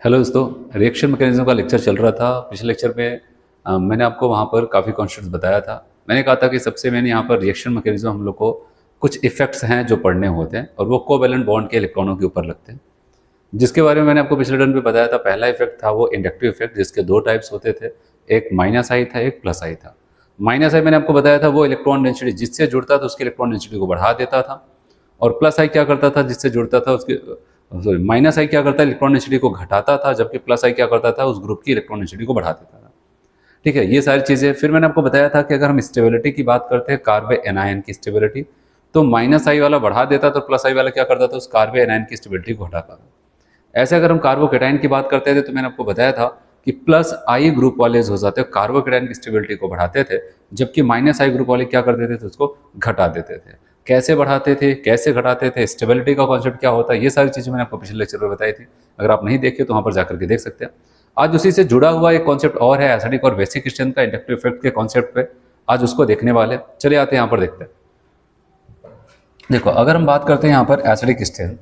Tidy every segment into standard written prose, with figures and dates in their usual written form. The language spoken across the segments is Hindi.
हेलो दोस्तों, रिएक्शन मैकेनिज्म का लेक्चर चल रहा था। पिछले लेक्चर में मैंने आपको वहाँ पर काफ़ी कॉन्सेप्ट्स बताया था। मैंने कहा था कि सबसे मेन यहाँ पर रिएक्शन मैकेनिज्म हम लोग को कुछ इफेक्ट्स हैं जो पढ़ने होते हैं और वो कोवैलेंट बॉन्ड के इलेक्ट्रॉनों के ऊपर लगते हैं, जिसके बारे में मैंने आपको पिछले टर्न पे बताया था। पहला इफेक्ट था वो इंडक्टिव इफेक्ट, जिसके दो टाइप्स होते थे, एक माइनस आई था, एक प्लस आई था। माइनस आई मैंने आपको बताया था वो इलेक्ट्रॉन डेंसिटी जिससे जुड़ता था उसकी इलेक्ट्रॉन डेंसिटी को बढ़ा देता था, और प्लस आई क्या करता था, जिससे जुड़ता था उसके सॉरी माइनस आई क्या करता है, इलेक्ट्रॉन डेंसिटी को घटाता था, जबकि प्लस आई क्या करता था, उस ग्रुप की इलेक्ट्रॉन डेंसिटी को बढ़ा देता था। ठीक है, ये सारी चीज़ें। फिर मैंने आपको बताया था कि अगर हम स्टेबिलिटी की बात करते हैं, कार्बन एनायन की स्टेबिलिटी, तो माइनस आई वाला बढ़ा देता तो प्लस आई वाला क्या करता था, उस कार्बन एनायन की स्टेबिलिटी को घटाता था। ऐसे अगर हम कार्बोकेटाइन की बात करते थे तो मैंने आपको बताया था कि प्लस आई ग्रुप वाले जो हो जाते हैं कार्बोकेटाइन की स्टेबिलिटी को बढ़ाते थे, जबकि माइनस आई ग्रुप वाले क्या करते थे तो उसको घटा देते थे। कैसे बढ़ाते थे, कैसे घटाते थे, स्टेबिलिटी का कॉन्सेप्ट क्या होता है, ये सारी चीज़ें मैंने आपको पिछले लेक्चर में बताई थी। अगर आप नहीं देखे तो वहाँ पर जाकर के देख सकते हैं। आज उसी से जुड़ा हुआ एक कॉन्सेप्ट और है, एसिडिक और बेसिक क्रिस्टल का इंडक्टिव इफेक्ट के कॉन्सेप्ट पे आज उसको देखने वाले। चले आते हैं यहाँ पर, देखते हैं। देखो, अगर हम बात करते हैं यहाँ पर एसिडिक क्रिस्टल,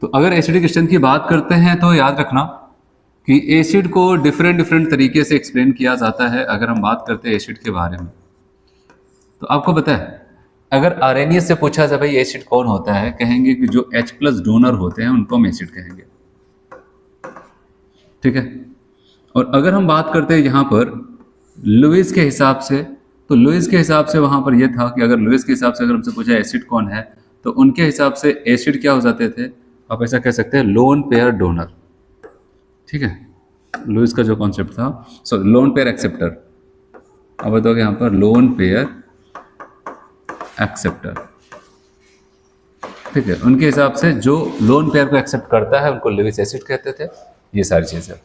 तो अगर एसिडिक क्रिस्टल की बात करते हैं तो याद रखना कि एसिड को डिफरेंट तरीके से एक्सप्लेन किया जाता है। अगर हम बात करते हैं एसिड के बारे में, तो आपको पता है, अगर आरएनएस से पूछा जाए भाई एसिड कौन होता है, कहेंगे कि जो H+ डोनर होते हैं उनको हम एसिड कहेंगे। ठीक है, और अगर हम बात करते हैं यहाँ पर लुईस के हिसाब से, तो लुईस के हिसाब से वहाँ पर यह था कि अगर लुईस के हिसाब से अगर हमसे पूछा एसिड कौन है, तो उनके हिसाब से एसिड क्या हो जाते थे, आप ऐसा कह सकते हैं लोन पेयर डोनर। ठीक है, लुईस का जो कॉन्सेप्ट था, सॉरी लोन पेयर एक्सेप्टर, अब बताओगे यहाँ पर लोन पेयर एक्सेप्टर। ठीक है, उनके हिसाब से जो लोन पेयर को एक्सेप्ट करता है उनको लुईस एसिड कहते थे। ये सारी चीज़ें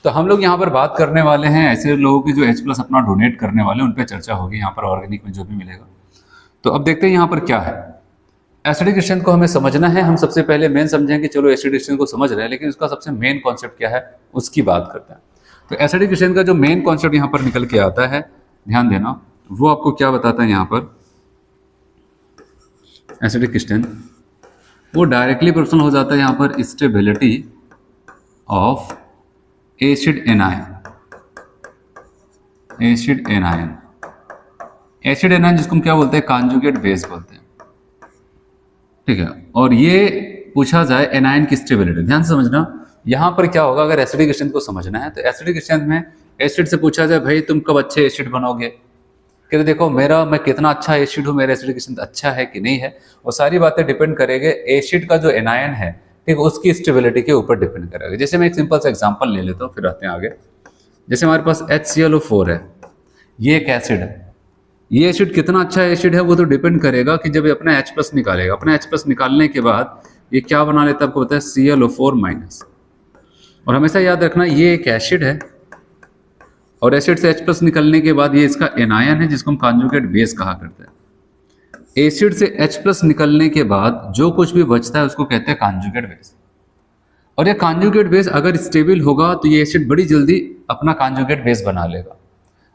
तो हम लोग यहाँ पर बात करने वाले हैं ऐसे लोगों की जो H+ अपना डोनेट करने वाले, उन पर चर्चा होगी यहाँ पर ऑर्गेनिक में जो भी मिलेगा। तो अब देखते हैं यहाँ पर क्या है। एसिडिक क्रिस्टल को हमें समझना है। हम सबसे पहले मेन समझेंगे, चलो एसिडिक क्रिस्टल को समझ रहे हैं, लेकिन उसका सबसे मेन कॉन्सेप्ट क्या है उसकी बात करते हैं। तो एसिडिक क्रिस्टल का जो मेन कॉन्सेप्ट यहाँ पर निकल के आता है, ध्यान देना, वो आपको क्या बताता है यहाँ पर। एसिडिक क्रिस्टल वो डायरेक्टली प्रोपोर्शनल हो जाता है यहाँ पर stability of acid anion. Acid anion, acid anion जिसको हम क्या बोलते हैं, कॉन्जुगेट बेस बोलते हैं। ठीक है, और ये पूछा जाए एनायन की स्टेबिलिटी, ध्यान समझना यहाँ पर क्या होगा। अगर एसिडिक क्रिस्टल को समझना है तो एसिडिक क्रिस्टल में एसिड से पूछा जाए भाई तुम कब अच्छे एसिड बनोगे, कहते देखो मैं कितना अच्छा एसिड हूँ, मेरा एसिडिक क्रिस्टल अच्छा है कि नहीं है, वो सारी बातें डिपेंड करेंगे एसिड का जो एनायन है, ठीक, उसकी स्टेबिलिटी के ऊपर डिपेंड करेगा। जैसे मैं एक सिंपल सा एग्जांपल ले लेता हूँ, फिर आते हैं आगे। जैसे हमारे पास HClO4 है, ये एक एसिड है। ये एसिड कितना अच्छा एसिड है वो तो डिपेंड करेगा कि जब ये अपना H+ निकालेगा, अपना H+ निकालने के बाद ये क्या बना लेता है, आपको पता है ClO4-। और हमेशा याद रखना ये एक एसिड है, और एसिड से H+ निकलने के बाद ये इसका एनायन है जिसको हम कॉन्जुगेट बेस कहा करते हैं। एसिड से H+ निकलने के बाद जो कुछ भी बचता है उसको कहते हैं कॉन्जुगेट बेस। और ये कॉन्जुगेट बेस अगर स्टेबल होगा तो ये एसिड बड़ी जल्दी अपना कॉन्जुगेट बेस बना लेगा।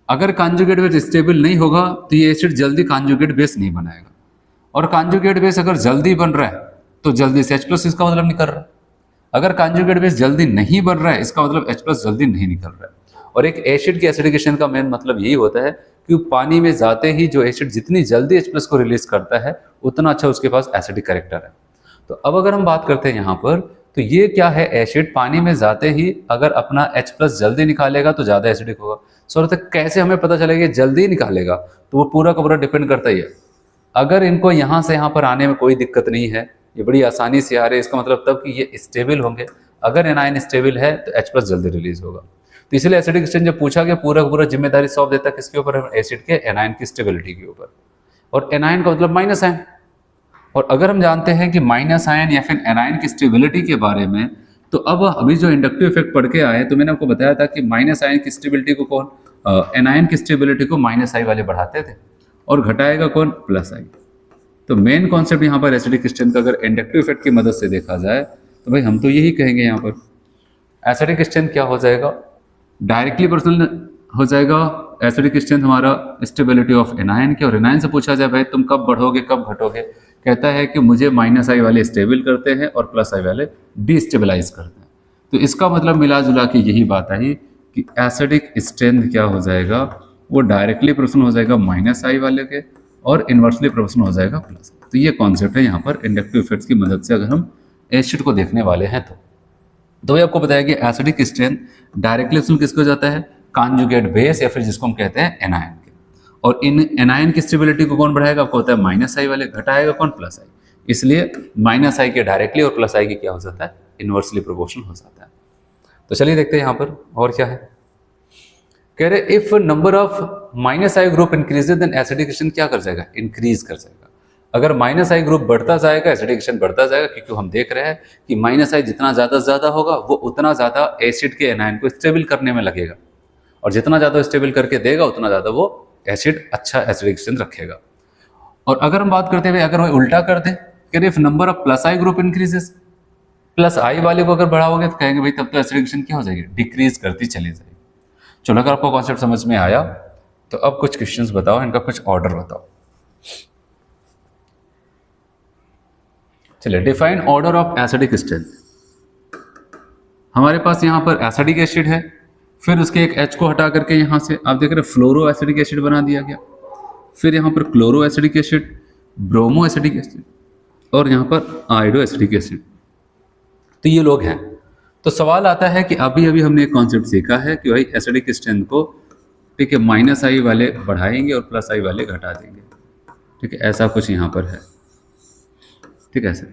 अगर कॉन्जुगेट बेस स्टेबल नहीं होगा तो ये एसिड जल्दी कॉन्जुगेट बेस नहीं बनाएगा। और कॉन्जुगेट बेस अगर जल्दी बन रहा है तो जल्दी से H+ इसका मतलब निकल रहा है। अगर कॉन्जुगेट बेस जल्दी नहीं बन रहा है इसका मतलब H+ जल्दी नहीं निकल रहा है। और एक एसिड की एसिडिकेशन का मेन मतलब यही होता है कि पानी में जाते ही जो एसिड जितनी जल्दी H+ को रिलीज करता है उतना अच्छा उसके पास एसिडिक कैरेक्टर है। तो अब अगर हम बात करते हैं यहाँ पर, तो ये क्या है, एसिड पानी में जाते ही अगर अपना H+ जल्दी निकालेगा तो ज़्यादा एसिडिक होगा। सो कैसे हमें पता चलेगा जल्दी निकालेगा, तो वो पूरा का पूरा डिपेंड करता ही है। अगर इनको यहाँ से यहाँ पर आने में कोई दिक्कत नहीं है, ये बड़ी आसानी से आ रहे हैं, इसका मतलब तब कि ये स्टेबल होंगे। अगर एनायन स्टेबल है तो H+ जल्दी रिलीज होगा। तो इसलिए एसिडिक क्रिस्टल जब पूछा गया पूरा का पूरा जिम्मेदारी सौंप देता है किसके ऊपर, एसिड के एनायन की स्टेबिलिटी के ऊपर। और एनायन का मतलब माइनस आयन, और अगर हम जानते हैं कि माइनस आयन या फिर एनायन की स्टेबिलिटी के बारे में, तो अब अभी जो इंडक्टिव इफेक्ट पढ़ के आए तो मैंने आपको बताया था कि माइनस आयन की स्टेबिलिटी को कौन, एनायन की स्टेबिलिटी को माइनस आई वाले बढ़ाते थे और घटाएगा कौन, प्लस आई। तो मेन कॉन्सेप्ट यहाँ पर एसिडिक क्रिस्टल का अगर इंडक्टिव इफेक्ट की मदद से देखा जाए तो भाई हम तो यही कहेंगे यहाँ पर एसिडिक क्रिस्टल क्या हो जाएगा, डायरेक्टली प्रोपोर्शनल हो जाएगा एसिडिक स्ट्रेंथ हमारा स्टेबिलिटी ऑफ एनायन की, और एनायन से पूछा जाए भाई तुम कब बढ़ोगे कब घटोगे, कहता है कि मुझे माइनस आई वाले स्टेबल करते हैं और प्लस आई वाले डिस्टेबलाइज करते हैं। तो इसका मतलब मिला जुला के यही बात आई कि एसिडिक स्ट्रेंथ क्या हो जाएगा, वो डायरेक्टली प्रोपोर्शनल हो जाएगा माइनस आई वाले के और इन्वर्सली प्रोपोर्शनल हो जाएगा प्लस। तो ये कॉन्सेप्ट है यहाँ पर इंडक्टिव इफेक्ट्स की मदद से अगर हम एसिड को देखने वाले हैं तो ये आपको बताया कि एसिडिक स्ट्रेंथ डायरेक्टली प्रोपोर्शनल किसको जाता है, कॉन्जुगेट बेस या फिर जिसको हम कहते हैं एनायन के। और इन एनायन की स्टेबिलिटी को कौन बढ़ाएगा, आपको होता है माइनस आई वाले, घटाएगा कौन, प्लस आई। इसलिए माइनस आई के डायरेक्टली और प्लस आई के क्या हो जाता है, इन्वर्सली प्रोपोर्शनल हो जाता है। तो चलिए देखते हैं यहाँ पर और क्या है। कह रहे if number of minus I group increases then acidic strength क्या कर जाएगा, इंक्रीज कर जाएगा। अगर माइनस आई ग्रुप बढ़ता जाएगा एसिडिक स्ट्रेंथ बढ़ता जाएगा, क्योंकि हम देख रहे हैं कि माइनस आई जितना ज्यादा होगा वो उतना ज्यादा एसिड के एनायन को स्टेबल करने में लगेगा, और जितना ज्यादा स्टेबल करके देगा उतना ज्यादा वो एसिड अच्छा एसिडिक स्ट्रेंथ रखेगा। और अगर हम बात करते हुए अगर वो उल्टा कर दे, कह रहे if number of plus I group increases, plus I वाले को अगर बढ़ाओगे तो कहेंगे भाई तब तो एसिडिक स्ट्रेंथ क्या हो जाएगी, डिक्रीज करती चली जाएगी। चलो अगर आपको कॉन्सेप्ट समझ में आया तो अब कुछ क्वेश्चंस बताओ, इनका कुछ ऑर्डर बताओ। चलिए define order of acidic strength. हमारे पास यहाँ पर एसिडिक एसिड है, फिर उसके एक H को हटा करके यहाँ से आप देख रहे हैं फ्लोरो एसिडिक एसिड बना दिया गया, फिर यहाँ पर chloro acidic acid, bromo acidic acid और यहाँ पर आयोडो एसिडिक एसिड। तो ये लोग हैं। तो सवाल आता है कि अभी अभी हमने एक कॉन्सेप्ट सीखा है कि भाई एसिडिक स्ट्रेंथ को ठीक है माइनस आई वाले बढ़ाएंगे और प्लस आई वाले घटा देंगे, ठीक है ऐसा कुछ यहाँ पर है, ठीक है सर।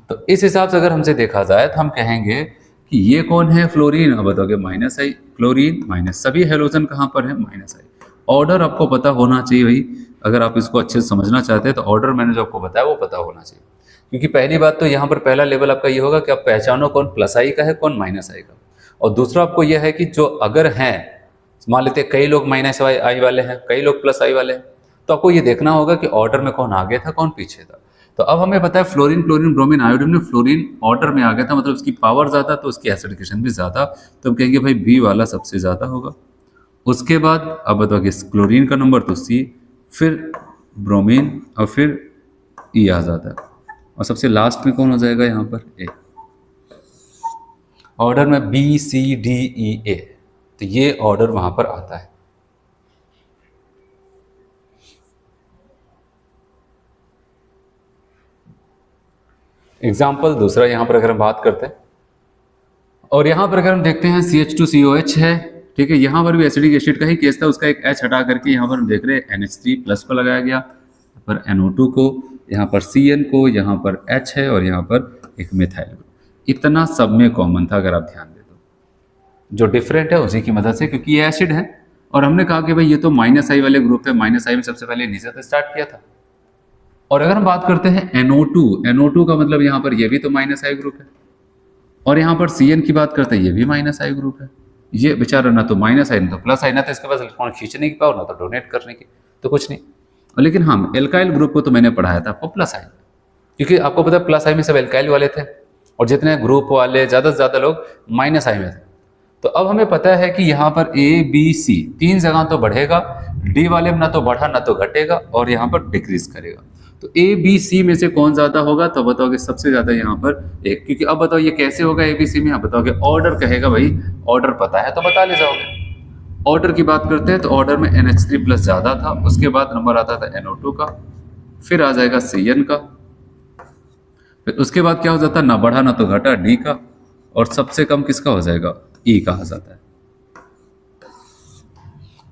तो इस हिसाब से अगर हमसे देखा जाए तो हम कहेंगे कि ये कौन है, फ्लोरीन, अब बताओगे माइनस आई, क्लोरीन माइनस, सभी हेलोजन कहाँ पर है, माइनस आई। ऑर्डर आपको पता होना चाहिए भाई, अगर आप इसको अच्छे से समझना चाहते हैं तो ऑर्डर मैंने जो आपको बताया वो पता होना चाहिए। क्योंकि पहली बात तो यहाँ पर पहला लेवल आपका ये होगा कि आप पहचानो कौन प्लस आई का है कौन माइनस आई का, और दूसरा आपको यह है कि जो अगर हैं मान लेते कई लोग माइनस आई वाले हैं कई लोग प्लस आई वाले हैं, तो आपको ये देखना होगा कि ऑर्डर में कौन आगे था कौन पीछे था। तो अब हमें पता है फ्लोरीन क्लोरीन ब्रोमीन आयोडीन में फ्लोरीन ऑर्डर में आ गया था, मतलब उसकी पावर ज़्यादा तो उसकी एसिडिकेशन भी ज़्यादा, तो हम कहेंगे भाई बी वाला सबसे ज़्यादा होगा। उसके बाद अब बताओ कि क्लोरीन का नंबर तो सी, फिर ब्रोमीन और फिर ई आ जाता है, और सबसे लास्ट में कौन हो जाएगा यहाँ पर ए। ऑर्डर में बी सी डी ई ए, तो ये ऑर्डर वहां पर आता है। एग्जाम्पल दूसरा यहां पर अगर हम बात करते हैं, और यहां पर अगर हम देखते हैं CH2COH है, ठीक है, यहां पर भी एसिडिक एसिड का ही केस था, उसका एक H हटा करके यहां पर हम देख रहे हैं NH3 प्लस को लगाया गया, यहाँ पर NO2 को, यहाँ पर CN को, यहाँ पर H है और यहाँ पर एक मिथाइल ग्रुप। इतना सब में कॉमन था अगर आप ध्यान दें तो, जो डिफरेंट है उसी की मदद से, क्योंकि ये एसिड है और हमने कहा कि भाई ये तो माइनस आई वाले ग्रुप है, माइनस आई में सबसे पहले नीचे से स्टार्ट किया था। और अगर हम बात करते हैं NO2 का मतलब यहाँ पर ये भी तो माइनस आई ग्रुप है, और यहाँ पर CN की बात करते हैं ये भी माइनस आई ग्रुप है। ये बेचारा ना तो माइनस आई ना तो प्लस आई, ना तो इसके पास इलेक्ट्रॉन खींचने की पावर ना तो डोनेट करने की, तो कुछ नहीं। लेकिन हाँ एल्काइल ग्रुप को तो मैंने पढ़ाया था आपको प्लस आई, क्योंकि आपको पता है प्लस आई में सब एल्काइल वाले थे और जितने ग्रुप वाले ज़्यादा से ज़्यादा लोग माइनस आई में थे। तो अब हमें पता है कि यहाँ पर A B C तीन जगह तो बढ़ेगा, डी वाले में ना तो बढ़ा ना तो घटेगा और यहाँ पर डिक्रीज करेगा। तो ABC में से कौन ज्यादा होगा, तो बताओगे सबसे ज्यादा यहाँ पर एक, क्योंकि अब बताओ ये कैसे होगा ABC में, आप बताओगे ऑर्डर कहेगा, भाई ऑर्डर पता है तो बता ले जाओगे। ऑर्डर की बात करते हैं तो ऑर्डर में NH3 प्लस ज्यादा था, उसके बाद नंबर आता था NO2 का, फिर आ जाएगा CN का, फिर उसके बाद क्या हो जाता है ना बढ़ा ना तो घटा D का, और सबसे कम किसका हो जाएगा E का हो जाता है।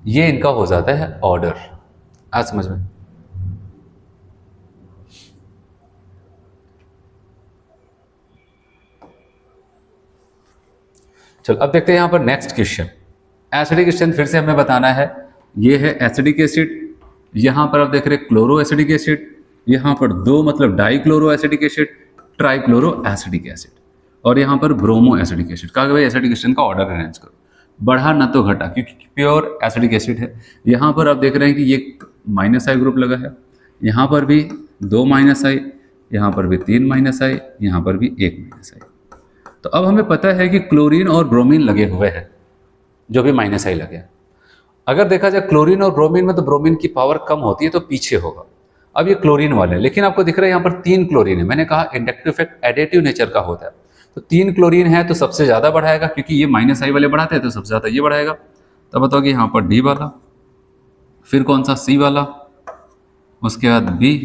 ये इनका हो जाता है ऑर्डर। आज समझ में, चलो अब देखते हैं यहां पर नेक्स्ट क्वेश्चन। एसिडिक स्ट्रेंथ फिर से हमें बताना है, ये है एसिडिक एसिड, यहां पर आप देख रहे हैं क्लोरो एसिडिक एसिड, यहां पर दो मतलब dichloro acidic acid, trichloro acidic acid, और यहां पर ब्रोमो एसिडिक एसिड। कहा भाई एसिडिक स्ट्रेंथ का ऑर्डर अरेंज करो, बढ़ा ना तो घटा, क्योंकि प्योर एसिडिक एसिड है। यहां पर आप देख रहे हैं कि ये माइनस आई ग्रुप लगा है, यहां पर भी 2 माइनस आई, यहां पर भी 3 माइनस आई, यहां पर भी 1 माइनस आई। तो अब हमें पता है कि क्लोरीन और ब्रोमीन लगे हुए हैं, जो भी माइनस आई लगे। अगर देखा जाए क्लोरीन और ब्रोमीन में, तो ब्रोमीन की पावर कम होती है तो पीछे होगा। अब ये क्लोरीन वाले हैं, लेकिन आपको दिख रहा है यहाँ पर 3 क्लोरीन है। मैंने कहा इंडक्टिव इफेक्ट एडिटिव नेचर का होता है, तो 3 क्लोरीन है तो सबसे ज्यादा बढ़ाएगा, क्योंकि ये -I वाले बढ़ाते हैं तो सबसे ज्यादा ये बढ़ाएगा। तब बताओगे यहाँ पर D वाला, फिर कौन सा C वाला, उसके बाद B,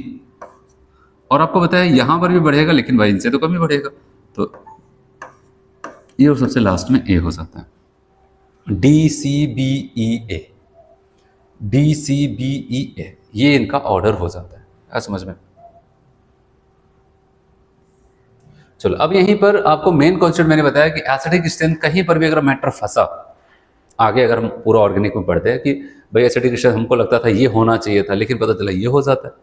और आपको बताया यहाँ पर भी बढ़ेगा, लेकिन भाई इनसे तो कम ही बढ़ेगा, तो ये और सबसे लास्ट में A हो जाता है। DCBEA, DCBEA, ये इनका ऑर्डर हो जाता है। समझ में? चलो, अब यहीं पर आपको मेन कॉन्सेप्ट मैंने बताया कि एसिडिक स्ट्रेंथ कहीं पर भी अगर मैटर फंसा, आगे अगर हम पूरा ऑर्गेनिक में पढ़ते हैं कि भाई एसिडिक स्ट्रेंथ हमको लगता था ये होना चाहिए था, लेकिन पता चला ये हो जाता है,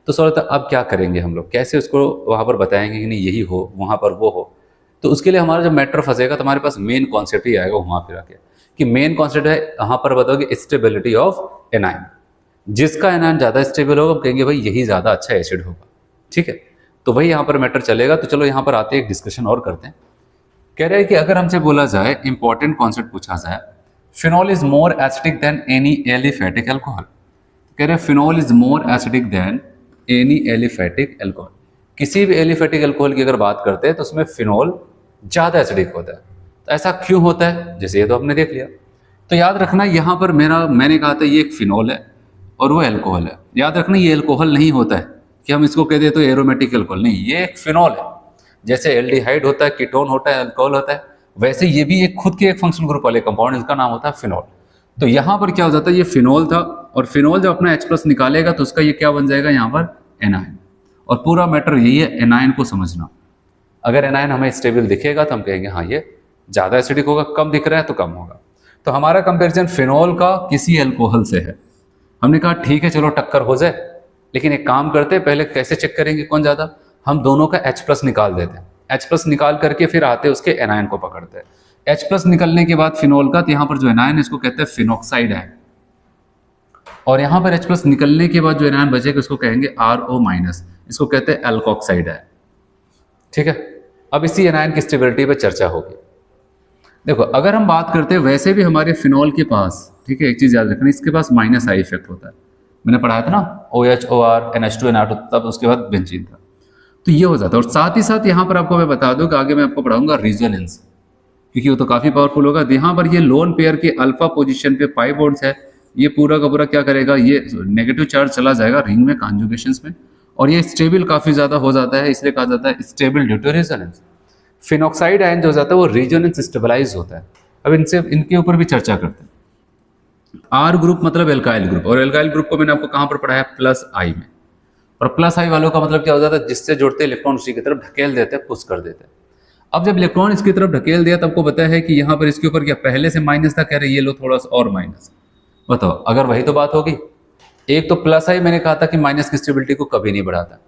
तो सवाल था अब क्या करेंगे हम लोग, कैसे उसको वहाँ पर बताएंगे कि नहीं यही हो, वहाँ पर वो हो। तो उसके लिए हमारा जब मैटर फंसेगा तो हमारे पास मेन कॉन्सेप्ट ही आएगा वहाँ पर आके, कि मेन कॉन्सेप्ट है यहाँ पर बताओगे स्टेबिलिटी ऑफ एनाइन। जिसका एनाइन ज़्यादा स्टेबल होगा, हम कहेंगे भाई यही ज़्यादा अच्छा एसिड होगा। ठीक है, तो वही यहाँ पर मैटर चलेगा। तो चलो यहाँ पर आते एक डिस्कशन और करते हैं। कह रहे हैं कि अगर हमसे बोला जाए, इंपॉर्टेंट कॉन्सेप्ट पूछा जाए, phenol is more acidic then any aliphatic alcohol. कह रहे हैं phenol is more acidic then any aliphatic alcohol. किसी भी एलिफेटिक एल्कोहल की अगर बात करते हैं तो उसमें फिनॉल ज़्यादा एसिडिक होता है। तो ऐसा क्यों होता है? जैसे ये तो आपने देख लिया। तो याद रखना यहाँ पर मैंने कहा था ये एक फिनॉल है और वो एल्कोहल है। याद रखना ये एल्कोहल नहीं होता है कि हम इसको कह दे तो एरोमेटिक एल्कोहल, नहीं, ये एक फिनॉल है। जैसे एल्डिहाइड होता है, कीटोन होता है, अल्कोहल होता है, वैसे ये भी एक खुद के एक फंक्शनल ग्रुप वाले कंपाउंड, इसका नाम होता है फिनॉल। तो यहाँ पर क्या हो जाता है, ये फिनॉल था, और फिनॉल जब अपना H+ निकालेगा तो उसका ये क्या बन जाएगा यहाँ पर एनाइन। और पूरा मैटर यही है एनाइन को समझना। अगर एनाइन हमें स्टेबल दिखेगा तो हम कहेंगे हाँ ये ज़्यादा एसिडिक होगा, कम दिख रहा है तो कम होगा। तो हमारा कंपेरिजन फिनॉल का किसी एल्कोहल से है। हमने कहा ठीक है चलो टक्कर हो जाए, लेकिन एक काम करते हैं, पहले कैसे चेक करेंगे कौन ज़्यादा, हम दोनों का H+ निकाल देते हैं। H+ निकाल करके फिर आते उसके एनाइन को पकड़ते हैं। H+ निकलने के बाद फिनॉल का, तो यहाँ पर जो एनाइन है इसको कहते हैं फिनॉक्साइड है, और यहाँ पर H+ निकलने के बाद जो एनाइन बचेगा उसको कहेंगे RO-, इसको कहते हैं एल्कोक्साइड है। ठीक है, अब इसी एनाइन की स्टेबिलिटी पर चर्चा होगी। देखो अगर हम बात करते हैं, वैसे भी हमारे फिनॉल के पास, ठीक है, एक चीज़ याद रखनी, इसके पास -I इफेक्ट होता है। मैंने पढ़ाया था ना, OH, OR, NH2, NO2, तब उसके बाद बेंजीन था, तो ये हो जाता है। और साथ ही साथ यहाँ पर आपको मैं बता दूं कि आगे मैं आपको पढ़ाऊंगा रिजोनेंस, क्योंकि वो तो काफ़ी पावरफुल होगा। यहाँ पर ये लोन पेयर के अल्फा पोजीशन पे पाई बॉन्ड्स है, ये पूरा का पूरा क्या करेगा, ये नेगेटिव चार्ज चला जाएगा रिंग में, कॉन्जुगेशंस में, और ये स्टेबल काफ़ी ज़्यादा हो जाता है, इसलिए कहा जाता है stable due to resonance. Phenoxide ion जो हो जाता है वो रिजोनेंस स्टेबलाइज होता है। अब इनके ऊपर भी चर्चा करते हैं। R ग्रुप मतलब एल्काइल ग्रुप, और एल्काइल ग्रुप को मैंने आपको कहाँ पर पढ़ाया, +I में। और +I वालों का मतलब क्या हो जाता है, जिससे जुड़ते इलेक्ट्रॉन उसी की तरफ ढकेल देते हैं, पुश कर देते हैं। अब जब इलेक्ट्रॉन इसकी तरफ ढकेल दिया, तब आपको पता है कि यहाँ पर इसके ऊपर क्या पहले से माइनस था, कह रहे ये लो थोड़ा सा और माइनस। बताओ अगर वही तो बात होगी। एक तो +I मैंने कहा था कि माइनस की स्टेबिलिटी को कभी नहीं बढ़ाता,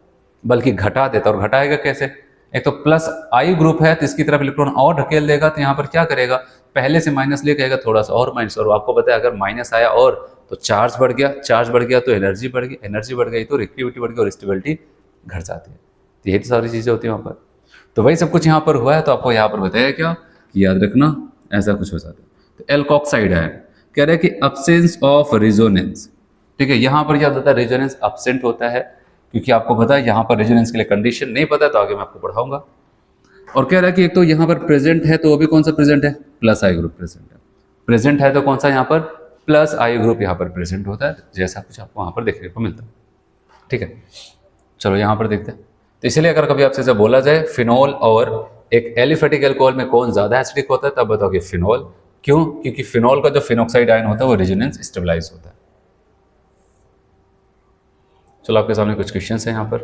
बल्कि घटा देता। और घटाएगा कैसे? एक तो +I ग्रुप है तो इसकी तरफ इलेक्ट्रॉन और ढकेल देगा, तो यहाँ पर क्या करेगा, पहले से माइनस ले कहेगा थोड़ा सा और माइनस। और आपको पता है अगर माइनस आया और तो चार्ज बढ़ गया, चार्ज बढ़ गया तो एनर्जी बढ़ गई, एनर्जी बढ़ गई तो रिएक्टिविटी बढ़ गई और स्टेबिलिटी घट जाती है। तो यही तो सारी चीज़ें होती है वहाँ पर। तो वही सब कुछ यहाँ पर हुआ है। तो आपको यहाँ पर बताया क्या कि याद रखना ऐसा कुछ हो जाता है। तो एल्कोक्साइड है, कह रहे हैं कि अब्सेंस ऑफ रेजोनेंस। ठीक है, यहाँ पर क्या होता है, रेजोनेंस अब्सेंट होता है, क्योंकि आपको पता है यहाँ पर रेजोनेंस के लिए कंडीशन नहीं पता है, तो आगे मैं आपको पढ़ाऊंगा। और कह रहा है कि एक तो यहाँ पर प्रेजेंट है, तो वो भी कौन सा प्रेजेंट है, +I ग्रुप प्रेजेंट है। प्रेजेंट है तो कौन सा यहाँ पर, +I ग्रुप यहाँ पर प्रेजेंट होता है, जैसा कुछ आपको वहाँ पर देखने को मिलता है। ठीक है, चलो यहाँ पर देखते हैं। तो इसलिए अगर कभी आपसे ऐसा बोला जाए फिनॉल और एक एलिफेटिक एल्कोहल में कौन ज़्यादा एसिडिक होता है, तब बताओगे फिनॉल। क्यों? क्योंकि फिनॉल का जो फिनॉक्साइड आयन होता है वो रेजोनेंस स्टेबलाइज होता है। चलो आपके सामने कुछ क्वेश्चन हैं यहाँ पर।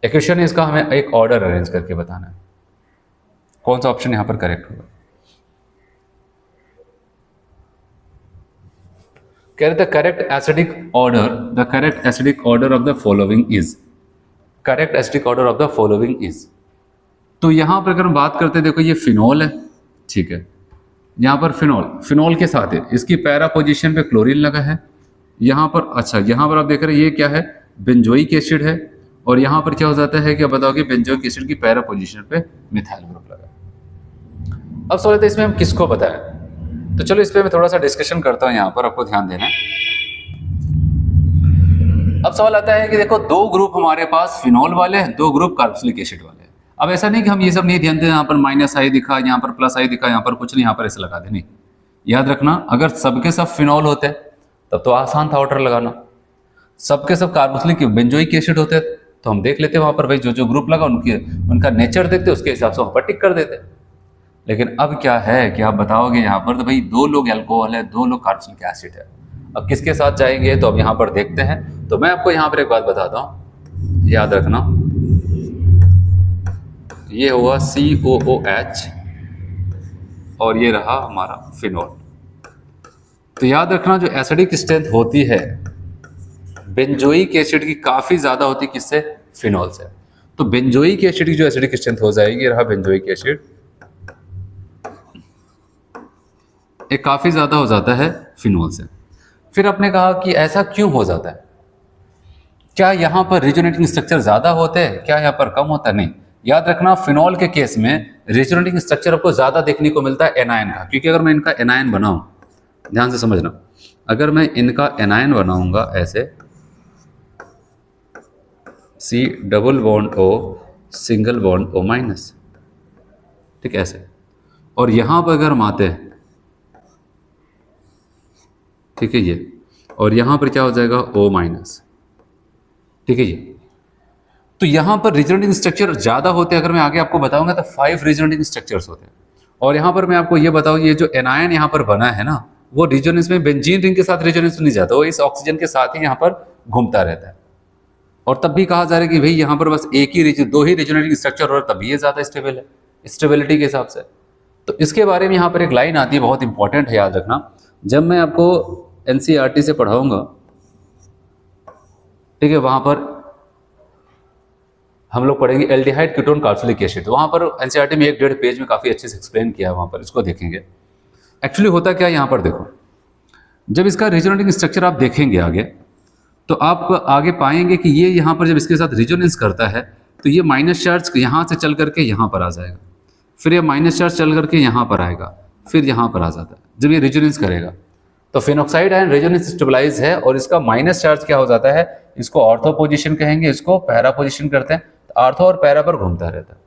एक क्वेश्चन है, इसका हमें एक ऑर्डर अरेंज करके बताना है, कौन सा ऑप्शन यहाँ पर करेक्ट होगा। कह रहे थे correct acidic order of the following is, correct acidic order of the following is. तो यहाँ पर अगर हम बात करते हैं, देखो ये फिनॉल है, ठीक है, यहाँ पर फिनॉल के साथ है, इसकी पैरा पोजीशन पे क्लोरीन लगा है यहाँ पर। अच्छा, यहाँ पर आप देख रहे हैं ये क्या है, बेंजोइक एसिड है, और यहाँ पर क्या हो जाता है, क्या बताओगे, बेंजोइक एसिड की पैरा पोजीशन पे मिथाइल ग्रुप लगा। अब सवाल है इसमें हम किसको बताएं, तो चलो इस पे मैं थोड़ा सा डिस्कशन करता हूँ, यहाँ पर आपको ध्यान देना है। अब सवाल आता है कि देखो दो ग्रुप हमारे पास फिनॉल वाले हैं, दो ग्रुप कार्बोक्सिलिक एसिड वाले हैं। अब ऐसा नहीं कि हम ये सब नहीं ध्यान दें, यहाँ पर माइनस आई दिखा, यहाँ पर प्लस आई दिखा, यहाँ पर कुछ नहीं, यहाँ पर ऐसे लगा दे, नहीं। याद रखना, अगर सबके सब फिनॉल होते तब तो आसान था ऑर्डर लगाना। सबके सब कार्बोक्सिलिक बेंजोइक एसिड होते तो हम देख लेते वहां पर भाई जो जो ग्रुप लगा उनका नेचर देखते, उसके हिसाब से वहां पर टिक कर देते। लेकिन अब क्या है कि आप बताओगे यहाँ पर तो भाई दो लोग अल्कोहल है, दो लोग कार्बोक्सिलिक एसिड है, अब किसके साथ जाएंगे? तो अब यहाँ पर देखते हैं। तो मैं आपको यहाँ पर एक बात बताता हूँ, याद रखना, ये हुआ COOH और ये रहा हमारा फिनॉल। तो याद रखना जो एसिडिक स्ट्रेंथ होती है बेंजोइक एसिड की काफी ज्यादा होती है, किससे? फिनॉल से। तो बेंजोइक एसिड की जो एसिडिक स्ट्रेंथ हो जाएगी, रहा बेंजोइक एसिड, ये काफी ज्यादा हो जाता है फिनॉल से। फिर आपने कहा कि ऐसा क्यों हो जाता है? क्या यहाँ पर रिजोनेटिंग स्ट्रक्चर ज्यादा होते हैं, क्या यहाँ पर कम होता है? नहीं। याद रखना फिनॉल के केस में रिजोनेटिंग स्ट्रक्चर आपको ज्यादा देखने को मिलता है एनायन का, क्योंकि अगर मैं इनका एनायन बनाऊं, ध्यान से समझना, अगर मैं इनका एनायन बनाऊंगा ऐसे C double bond O single bond O minus, ठीक है ऐसे, और यहां पर अगर हम आते हैं, ठीक है ये, और यहां पर क्या हो जाएगा O माइनस, ठीक है ये। तो यहां पर रिजोनेटिंग स्ट्रक्चर ज्यादा होते हैं, अगर मैं आगे आपको बताऊंगा तो 5 रिजोनेटिंग स्ट्रक्चर्स होते हैं। और यहां पर मैं आपको ये बताऊं, ये जो एनायन यहां पर बना है ना, वो रिजोनेंस में बेंजीन रिंग के साथ रिजोनेंस नहीं जाता, वो इस ऑक्सीजन के साथ ही यहां पर घूमता रहता है। और तब भी कहा जा रहा है कि भाई यहाँ पर बस एक ही दो ही रिजोनेटिंग स्ट्रक्चर हो, तभी ये ज्यादा स्टेबल है स्टेबिलिटी के हिसाब से। तो इसके बारे में यहाँ पर एक लाइन आती है, बहुत इंपॉर्टेंट है, याद रखना। जब मैं आपको NCERT से पढ़ाऊंगा, ठीक है, वहां पर हम लोग पढ़ेंगे एल्डिहाइड कीटोन कार्बोक्सिलिक एसिड। वहां पर NCERT में 1-1.5 पेज में काफी अच्छे से एक्सप्लेन किया है, वहां पर इसको देखेंगे। एक्चुअली होता क्या है यहाँ पर देखो, जब इसका रिजोनेटिंग स्ट्रक्चर आप देखेंगे आगे, तो आप आगे पाएंगे कि ये यहाँ पर जब इसके साथ रिजोनेंस करता है तो ये माइनस चार्ज यहाँ से चल करके यहाँ पर आ जाएगा, फिर ये माइनस चार्ज चल करके यहाँ पर आएगा, फिर यहाँ पर आ जाता है जब ये रिजोनेंस करेगा। तो फिनॉक्साइड आयन रेजोनेंस स्टेबलाइज है और इसका माइनस चार्ज क्या हो जाता है, इसको ऑर्थो पोजीशन कहेंगे, इसको पैरा पोजीशन करते हैं, तो ऑर्थो और पैरा पर घूमता रहता है।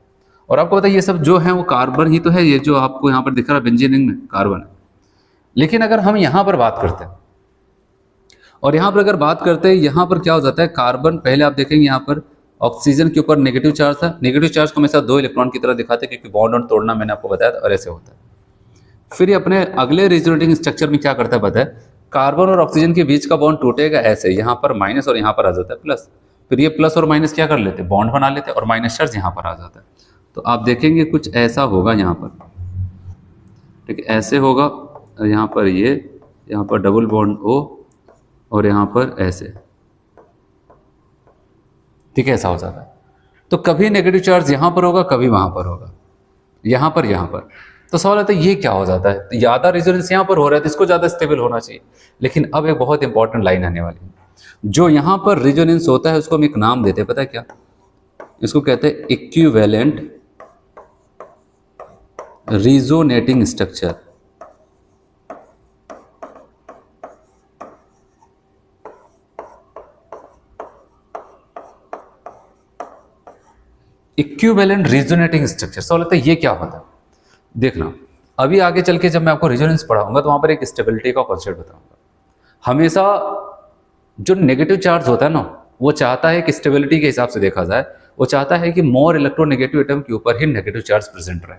और आपको पता है ये सब जो है वो कार्बन ही तो है, ये जो आपको यहाँ पर दिख रहा है बेंजीन रिंग में कार्बन है। लेकिन अगर हम यहाँ पर बात करते हैं और यहाँ पर अगर बात करते हैं, यहाँ पर क्या हो जाता है, कार्बन पहले आप देखेंगे यहाँ पर ऑक्सीजन के ऊपर नेगेटिव चार्ज था, नेगेटिव चार्ज को हमेशा 2 इलेक्ट्रॉन की तरह दिखाते हैं, क्योंकि बॉन्ड और तोड़ना मैंने आपको बताया था, और ऐसे होता है। फिर ये अपने अगले रिजोनेटिंग स्ट्रक्चर में क्या करता है पता है, कार्बन और ऑक्सीजन के बीच का बॉन्ड टूटेगा ऐसे, यहाँ पर माइनस और यहाँ पर आ जाता है प्लस, फिर ये प्लस और माइनस क्या कर लेते हैं, बॉन्ड बना लेते हैं, और माइनस चार्ज यहाँ पर आ जाता है। तो आप देखेंगे कुछ ऐसा होगा यहाँ पर, ठीक है, ऐसे होगा, यहाँ पर ये, यहाँ पर डबल बॉन्ड O और यहाँ पर ऐसे, ठीक है, ऐसा हो जाता है। तो कभी नेगेटिव चार्ज यहाँ पर होगा, कभी वहाँ पर होगा, यहाँ पर, यहाँ पर। तो सवाल आता है ये क्या हो जाता है, तो ज़्यादा रेजोनेंस यहाँ पर हो रहा है तो इसको ज़्यादा स्टेबल होना चाहिए। लेकिन अब एक बहुत इंपॉर्टेंट लाइन आने वाली है, जो यहाँ पर रेजोनेंस होता है उसको हम एक नाम देते हैं, पता है क्या, इसको कहते हैं equivalent resonating structure. Equivalent resonating structure, सवाल आता है ये क्या होता है। देखना, अभी आगे चल के जब मैं आपको रेजोनेंस पढ़ाऊंगा तो वहां पर एक स्टेबिलिटी का कॉन्सेप्ट बताऊंगा। हमेशा जो नेगेटिव चार्ज होता है ना, वो चाहता है कि स्टेबिलिटी के हिसाब से देखा जाए, वो चाहता है कि मोर इलेक्ट्रोनेगेटिव एटम के ऊपर ही नेगेटिव चार्ज प्रेजेंट रहे,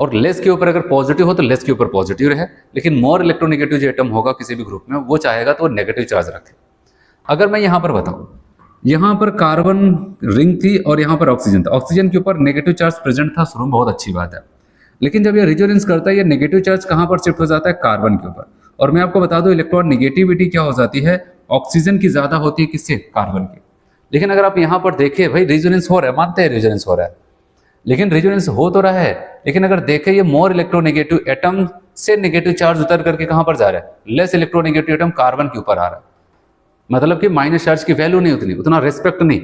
और लेस के ऊपर अगर पॉजिटिव हो तो लेस के ऊपर पॉजिटिव रहे। लेकिन मोर इलेक्ट्रोनेगेटिव जो एटम होगा किसी भी ग्रुप में, वो चाहेगा तो वो नेगेटिव चार्ज रखे। अगर मैं यहाँ पर बताऊं, यहाँ पर कार्बन रिंग थी और यहाँ पर ऑक्सीजन था, ऑक्सीजन के ऊपर नेगेटिव चार्ज प्रेजेंट था, शुरू में बहुत अच्छी बात है। लेकिन जब ये रेजोनेंस करता है, ये नेगेटिव चार्ज कहाँ पर शिफ्ट हो जाता है, कार्बन के ऊपर। और मैं आपको बता दूं, इलेक्ट्रॉन नेगेटिविटी क्या हो जाती है, ऑक्सीजन की ज्यादा होती है, किससे, कार्बन की। लेकिन अगर आप यहाँ पर देखें, भाई रेजोनेंस हो रहा है, मानते हैं रेजोनेंस हो रहा है, लेकिन रेजोनेंस हो तो रहा है, लेकिन अगर देखें ये मोर इलेक्ट्रोनेगेटिव एटम से नेगेटिव चार्ज उतर करके कहाँ पर जा रहा है, लेस इलेक्ट्रोनेगेटिव एटम कार्बन के ऊपर आ रहा है। मतलब कि माइनस चार्ज की वैल्यू नहीं उतना रेस्पेक्ट नहीं,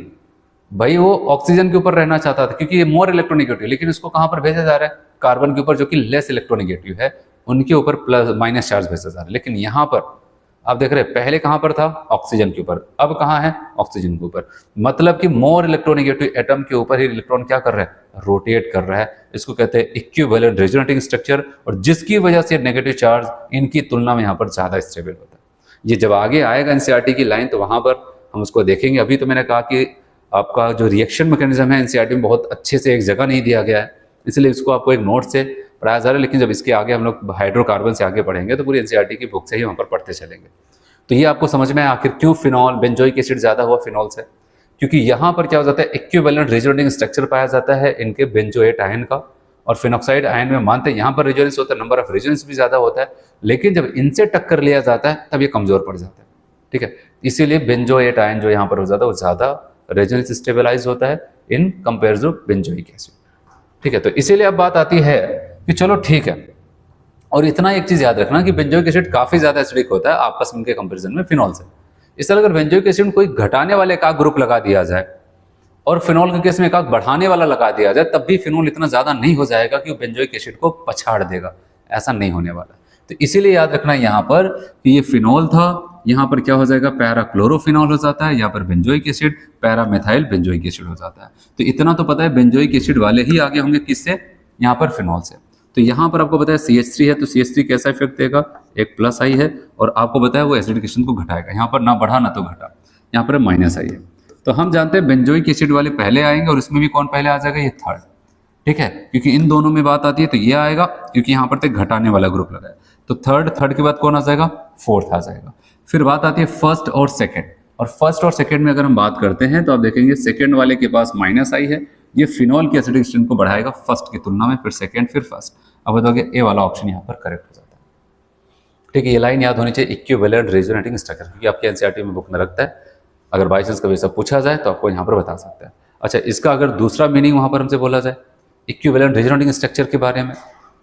भाई वो ऑक्सीजन के ऊपर रहना चाहता था क्योंकि ये मोर इलेक्ट्रोनेगेटिव, लेकिन इसको कहां पर भेजा जा रहा है, कार्बन के ऊपर, जो कि लेस इलेक्ट्रोनेगेटिव है, उनके ऊपर प्लस माइनस चार्ज भेजा जा रहा है। लेकिन यहाँ पर आप देख रहे हैं पहले कहाँ पर था, ऑक्सीजन के ऊपर, अब कहाँ है, ऑक्सीजन के ऊपर। मतलब कि मोर इलेक्ट्रोनेगेटिव एटम के ऊपर ही इलेक्ट्रॉन क्या कर रहा है, रोटेट कर रहा है। इसको कहते हैं इक्विवेलेंट रेजोनेटिंग स्ट्रक्चर, और जिसकी वजह से नेगेटिव चार्ज इनकी तुलना में यहाँ पर ज़्यादा स्टेबल होता है। ये जब आगे आएगा एनसीईआरटी की लाइन तो वहाँ पर हम उसको देखेंगे। अभी तो मैंने कहा कि आपका जो रिएक्शन मैकेनिज्म है एनसीईआरटी में बहुत अच्छे से एक जगह नहीं दिया गया है, इसलिए इसको आपको एक नोट से पढ़ाया जा रहा है। लेकिन जब इसके आगे हम लोग हाइड्रोकार्बन से आगे पढ़ेंगे तो पूरी एनसीईआरटी की बुक से ही वहाँ पर पढ़ते चलेंगे। तो ये आपको समझ में आखिर क्यों फिनॉल बेंजोइक एसिड ज़्यादा हुआ फिनॉल से, क्योंकि यहाँ पर क्या हो जाता है, इक्विवेलेंट रेजोनेटिंग स्ट्रक्चर पाया जाता है इनके बेंजोएट आयन का। और फिनॉक्साइड आयन में मानते हैं यहाँ पर रेजोनेंस होता है, नंबर ऑफ रेजोनेंस भी ज़्यादा होता है, लेकिन जब इनसे टक्कर लिया जाता है तब ये कमज़ोर पड़ जाता है। ठीक है, इसीलिए बेंजोएट आयन जो यहाँ पर हो जाता है वो ज़्यादा रेजोनेंस स्टेबलाइज होता है in comparison to benzoic acid. ठीक है, तो इसीलिए अब बात आती है कि चलो ठीक है, और इतना एक चीज याद रखना कि बेंजोइक एसिड काफी ज्यादा एसिडिक होता है आपस में के कंपैरिजन में फिनॉल से। इस तरह अगर बेंजोइक एसिड में कोई घटाने वाले का ग्रुप लगा दिया जाए और फिनॉल के केस में एक बढ़ाने वाला लगा दिया जाए, तब भी फिनॉल इतना ज्यादा नहीं हो जाएगा कि वो बेंजोइक एसिड को पछाड़ देगा, ऐसा नहीं होने वाला। तो इसीलिए याद रखना यहाँ पर कि ये फिनॉल था, यहाँ पर क्या हो जाएगा, पैरा क्लोरोफिनॉल हो जाता है, यहाँ पर benzoic acid para methyl benzoic acid हो जाता है। तो इतना तो पता है बेंजोइक एसिड वाले ही आगे होंगे किससे, यहाँ पर फिनॉल से। तो यहाँ पर आपको बताया CH3 है, तो CH3 कैसा इफेक्ट देगा, एक प्लस आई है, और आपको बताया वो एसिडिफिकेशन को घटाएगा, यहाँ पर ना बढ़ा ना तो घटा, यहाँ पर माइनस आई है। तो हम जानते हैं बेंजोइक एसिड वाले पहले आएंगे, और इसमें भी कौन पहले आ जाएगा, ये थर्ड। ठीक है, क्योंकि इन दोनों में बात आती है तो ये आएगा, क्योंकि यहाँ पर तक घटाने वाला ग्रुप लगा है। तो थर्ड के बाद कौन आ जाएगा, फोर्थ आ जाएगा। फिर बात आती है फर्स्ट और सेकेंड, और फर्स्ट और सेकेंड में अगर हम बात करते हैं तो आप देखेंगे सेकेंड वाले के पास माइनस आई है, ये फिनॉल की एसिडिफिकेशन को बढ़ाएगा फर्स्ट की तुलना में, फिर सेकेंड फिर फर्स्ट। अब बताओगे ए वाला ऑप्शन यहाँ पर करेक्ट हो जाता है। ठीक है, ये लाइन याद होनी चाहिए, इक्विवेलेंट रेजोनेटिंग स्ट्रक्चर, क्योंकि आपके एनसीईआरटी में बुक में रखता है। अगर बाई चांस कभी सब पूछा जाए तो आपको यहाँ पर बता सकता है। अच्छा, इसका अगर दूसरा मीनिंग वहाँ पर हमसे बोला जाए इक्विवेलेंट रेजोनेटिंग स्ट्रक्चर के बारे में,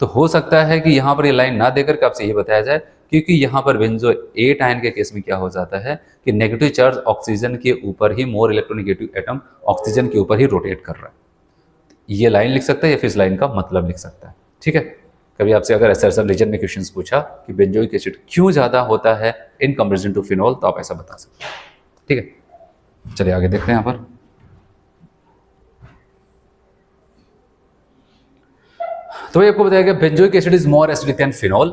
तो हो सकता है कि यहाँ पर ये लाइन ना देकर के आपसे ये बताया जाए, क्योंकि यहाँ पर बेंजोएट आयन के केस में क्या हो जाता है कि नेगेटिव चार्ज ऑक्सीजन के ऊपर ही, मोर इलेक्ट्रोनेगेटिव एटम ऑक्सीजन के ऊपर ही रोटेट कर रहा है। ये लाइन लिख सकता है या फिर इस लाइन का मतलब लिख सकता है। ठीक है, कभी आपसे अगर एसएसएल रीजन में क्वेश्चंस पूछा कि बेंजोइक एसिड क्यों ज़्यादा होता है इन कंपेरिजन टू फिनॉल, तो आप ऐसा बता सकते हैं। ठीक है, चलिए आगे देखते हैं। यहाँ पर तो ये आपको बताया गया benzoic acid is more acidic then phenol,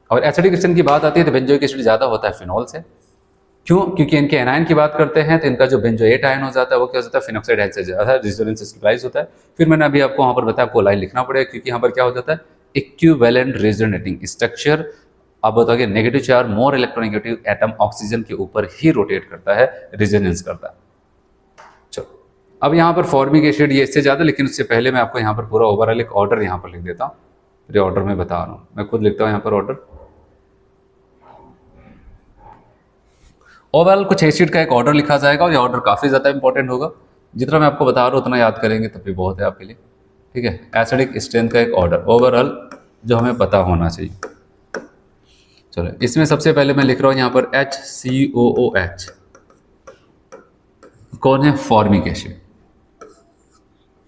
और एसिडिफिकेशन की बात आती है तो बेंजोइक एसिड ज़्यादा होता है फिनॉल से। क्यों, क्योंकि इनके एनायन की बात करते हैं तो इनका जो बेंजोएट आयन हो जाता है वो क्या होता है, फिनॉक्साइड आयन से ज़्यादा रेजोनेंस स्टेबलाइज होता है। फिर मैंने अभी आपको वहाँ पर बताया, आपको लाइन लिखना पड़ेगा, क्योंकि यहाँ पर क्या हो जाता है, इक्विवेलेंट रेजोनेटिंग स्ट्रक्चर। आप बताओगे negative charge more electronegative atom oxygen के ऊपर ही रोटेट करता है, रेजोनेंस करता है। चलो, अब यहाँ पर फॉर्मिक एसिड ये इससे ज़्यादा, लेकिन उससे पहले मैं आपको यहाँ पर पूरा ओवरऑल एक ऑर्डर यहाँ पर लिख देता हूँ। फिर ऑर्डर में बता रहा हूँ, मैं खुद लिखता हूँ यहाँ पर ऑर्डर। ओवरऑल कुछ एसिड का एक ऑर्डर लिखा जाएगा, और ये ऑर्डर काफ़ी ज़्यादा इंपॉर्टेंट होगा। जितना मैं आपको बता रहा हूँ उतना याद करेंगे तब भी बहुत है आपके लिए। ठीक है, एसिडिक स्ट्रेंथ का एक ऑर्डर ओवरऑल जो हमें पता होना चाहिए। चलो, इसमें सबसे पहले मैं लिख रहा हूँ यहाँ पर HCOOH, कौन है, फॉर्मिक एसिड।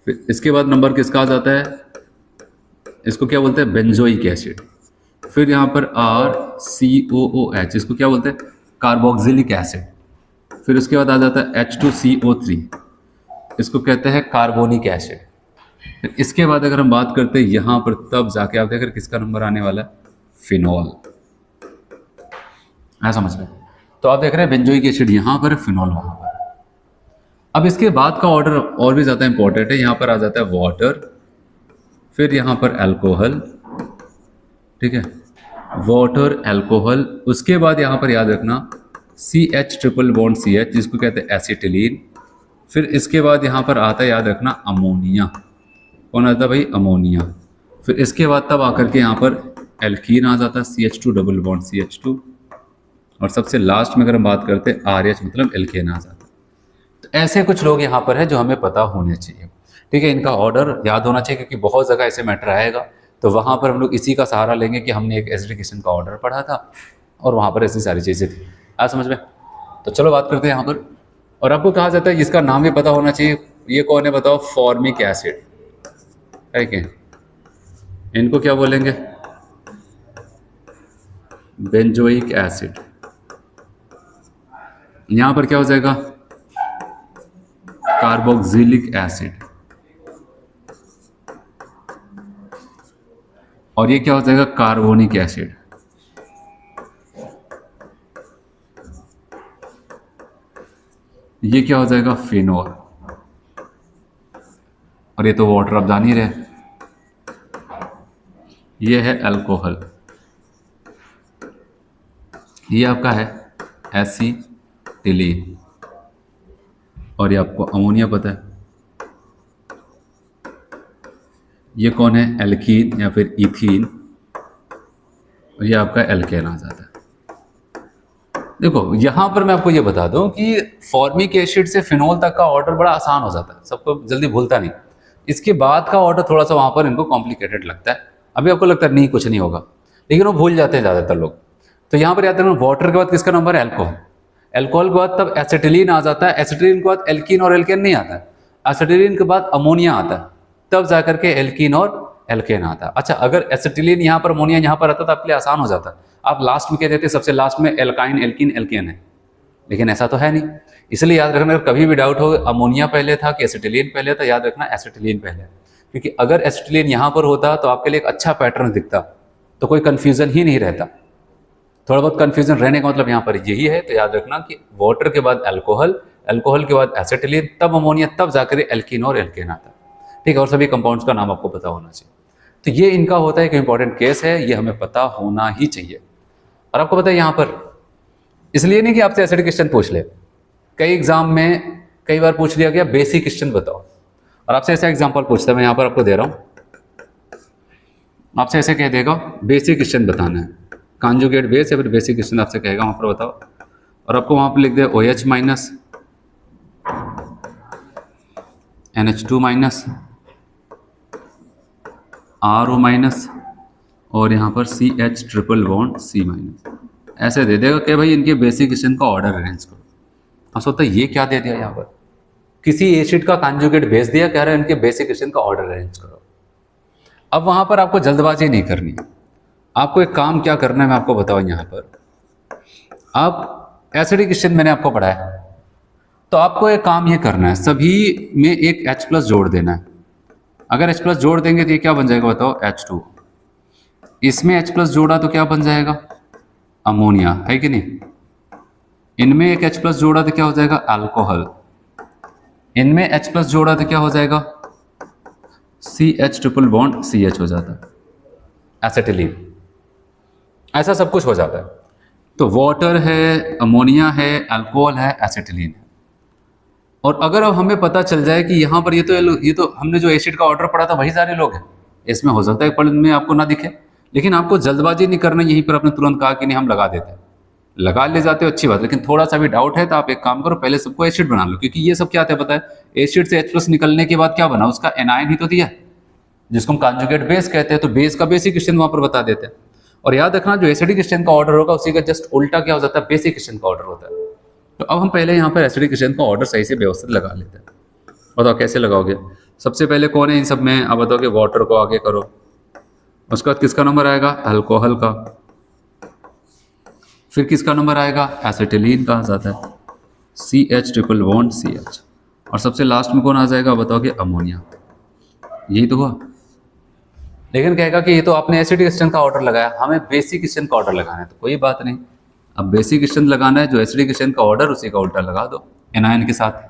फिर इसके बाद नंबर किसका आ जाता है, इसको क्या बोलते हैं, बेंजोइक एसिड। फिर यहाँ पर RCOOH, इसको क्या बोलते हैं, कार्बोक्सिलिक एसिड। फिर उसके बाद आ जाता है H2CO3, इसको कहते हैं कार्बोनिक एसिड। फिर इसके बाद अगर हम बात करते हैं यहाँ पर, तब जाके आप देखकर किसका नंबर आने वाला है, फिनॉल। है समझ में? तो आप देख रहे हैं बेंजोइक एसिड यहाँ पर, फिनॉल वहाँ पर। अब इसके बाद का ऑर्डर और भी ज़्यादा इंपॉर्टेंट है, यहाँ पर आ जाता है वाटर, फिर यहाँ पर अल्कोहल। ठीक है, वाटर, अल्कोहल। उसके बाद यहाँ पर याद रखना CH ट्रिपल बॉन्ड CH, जिसको कहते हैं एसिटिलीन। फिर इसके बाद यहाँ पर आता है, याद रखना, अमोनिया। कौन आता है भाई, अमोनिया। फिर इसके बाद तब आकर के यहाँ पर एल्कीन आ जाता है, CH2 डबल बॉन्ड CH2। और सबसे लास्ट में अगर हम बात करते हैं RH, मतलब एल्केन आ जाता है। तो ऐसे कुछ लोग यहाँ पर है जो हमें पता होने चाहिए। ठीक है, इनका ऑर्डर याद होना चाहिए, क्योंकि बहुत जगह ऐसे मैटर आएगा तो वहाँ पर हम लोग इसी का सहारा लेंगे कि हमने एक एसिडिफिकेशन का ऑर्डर पढ़ा था और वहाँ पर ऐसी सारी चीज़ें थी। आ समझ में? तो चलो बात करते हैं यहाँ पर। और आपको कहा जाता है इसका नाम भी पता होना चाहिए, ये कौन है बताओ, फॉर्मिक एसिड है क्या, इनको क्या बोलेंगे, बेंजोइक एसिड, यहां पर क्या हो जाएगा, कार्बोक्सिलिक एसिड, और ये क्या हो जाएगा, कार्बोनिक एसिड। ये क्या हो जाएगा, फिनोल। और ये तो वाटर आप जान ही रहे, ये है अल्कोहल, ये आपका है एसिटिलीन, और ये आपको अमोनिया पता है। ये कौन है, एल्कीन या फिर इथीन, और ये आपका एल्केन आ जाता है। देखो यहां पर मैं आपको ये बता दूं कि फॉर्मिक एसिड से फिनोल तक का ऑर्डर बड़ा आसान हो जाता है, सबको जल्दी भूलता नहीं। इसके बाद का ऑर्डर थोड़ा सा वहां पर इनको कॉम्प्लिकेटेड लगता है। अभी आपको लगता है नहीं कुछ नहीं होगा, लेकिन वो भूल जाते हैं ज़्यादातर लोग। तो यहाँ पर याद रखना, वाटर के बाद किसका नंबर है, एल्कोहल। एल्कोहल के बाद तब एसिटिलीन आ जाता है, एसिटिलीन के बाद एल्कीन और एल्केन नहीं आता है, एसिटिलीन के बाद अमोनिया आता है, तब जाकर के एल्कीन और एल्केन आता है। अच्छा, अगर एसिटिलीन यहाँ पर, अमोनिया यहाँ पर आता तो आपके लिए आसान हो जाता, आप लास्ट में कह देते सबसे लास्ट में एल्काइन एल्कीन एल्केन है, लेकिन ऐसा तो है नहीं। इसलिए याद रखना, अगर कभी भी डाउट हो अमोनिया पहले था कि एसिटिलीन पहले था, याद रखना एसिटिलीन पहले, क्योंकि अगर एसिटिलीन यहाँ पर होता तो आपके लिए एक अच्छा पैटर्न दिखता, तो कोई कन्फ्यूजन ही नहीं रहता। थोड़ा बहुत कन्फ्यूजन रहने का मतलब यहाँ पर यही है। तो याद रखना कि वाटर के बाद अल्कोहल, अल्कोहल के बाद एसिटिलीन, तब अमोनिया, तब जाकर एल्कीन और एल्केन आता है। ठीक है, और सभी कंपाउंड्स का नाम आपको पता होना चाहिए। तो ये इनका होता है एक इंपॉर्टेंट केस है, ये हमें पता होना ही चाहिए। और आपको पता है यहाँ पर इसलिए नहीं कि आपसे एसिड क्वेश्चन पूछ ले, कई एग्जाम में कई बार पूछ लिया गया बेसिक क्वेश्चन बताओ, और आपसे ऐसा एग्जाम्पल पूछता है, मैं यहाँ पर आपको दे रहा हूँ, आपसे ऐसे कह देगा बेसिक क्वेश्चन बताना है, कॉन्जुगेट बेस या फिर बेसिक क्वेश्चन आपसे कहेगा वहाँ पर बताओ, और आपको वहाँ पर लिख दे OH minus NH2 minus RO minus और यहाँ पर CH triple bond C minus, ऐसे दे देगा कि भाई इनके बेसिक क्वेश्चन का ऑर्डर अरेंज करो। आप सोचते ये क्या दे दिया, यहाँ पर किसी एसिड का कॉन्जुगेट बेस दिया, कह रहा है इनके बेसिक क्वेश्चन का ऑर्डर अरेंज करो। अब वहाँ पर आपको जल्दबाजी नहीं करनी है, आपको एक काम क्या करना है मैं आपको बताऊँ। यहाँ पर आप एसिडिक क्वेश्चन मैंने आपको पढ़ाया, तो आपको एक काम ये करना है, सभी में एक H+ जोड़ देना है। अगर H+ जोड़ देंगे तो ये क्या बन जाएगा बताओ, H2। इसमें H+ जोड़ा तो क्या बन जाएगा, अमोनिया, है कि नहीं। इनमें एक H+ जोड़ा तो क्या हो जाएगा, अल्कोहल। इनमें H+ जोड़ा तो क्या हो जाएगा, CH ट्रिपल बॉन्ड CH हो जाता है, एसिटिलीन। ऐसा सब कुछ हो जाता है। तो वाटर है, अमोनिया है, अल्कोहल है, एसिटिलीन है। और अगर अब हमें पता चल जाए कि यहाँ पर ये तो हमने जो एसिड का ऑर्डर पढ़ा था वही सारे लोग हैं, इसमें हो सकता है पढ़ने में आपको ना दिखे, लेकिन आपको जल्दबाजी नहीं करना। यहीं पर आपने तुरंत कहा कि नहीं हम लगा देते हैं, लगा ले जाते हो अच्छी बात, लेकिन थोड़ा सा भी डाउट है तो आप एक काम करो, पहले सबको एसिड बना लो, क्योंकि ये सब क्या था पता है, एसिड से H+ निकलने के बाद क्या बना, उसका एनायन ही तो दिया, जिसको हम कॉन्जुगेट बेस कहते हैं। तो बेस का बेसिक क्वेश्चन वहां पर बता देते हैं। और याद रखना जो एसिडिक क्वेश्चन का ऑर्डर होगा उसी का जस्ट उल्टा क्या हो जाता है, बेसिक क्वेश्चन का ऑर्डर होता है। तो अब हम पहले यहाँ पर एसिडिक क्वेश्चन का ऑर्डर सही से व्यवस्थित लगा लेते हैं। बताओ कैसे लगाओगे। सबसे पहले कौन है इन सब में, आप बताओ कि वाटर को आगे करो, उसके बाद किसका नंबर आएगा, अल्कोहल का, फिर किसका नंबर आएगा, एसिटिलीन का आ जाता है, CH ट्रिपल बॉन्ड CH, और सबसे लास्ट में कौन आ जाएगा बताओ कि अमोनिया। यही तो हुआ। लेकिन कहेगा कि ये तो आपने एसिडिक क्वेश्चन का ऑर्डर लगाया, हमें बेसिक क्वेश्चन का ऑर्डर लगाना है। तो कोई बात नहीं, अब बेसिक क्वेश्चन लगाना है, जो एसिडिक क्वेश्चन का ऑर्डर उसी का उल्टा लगा दो एनायन के साथ।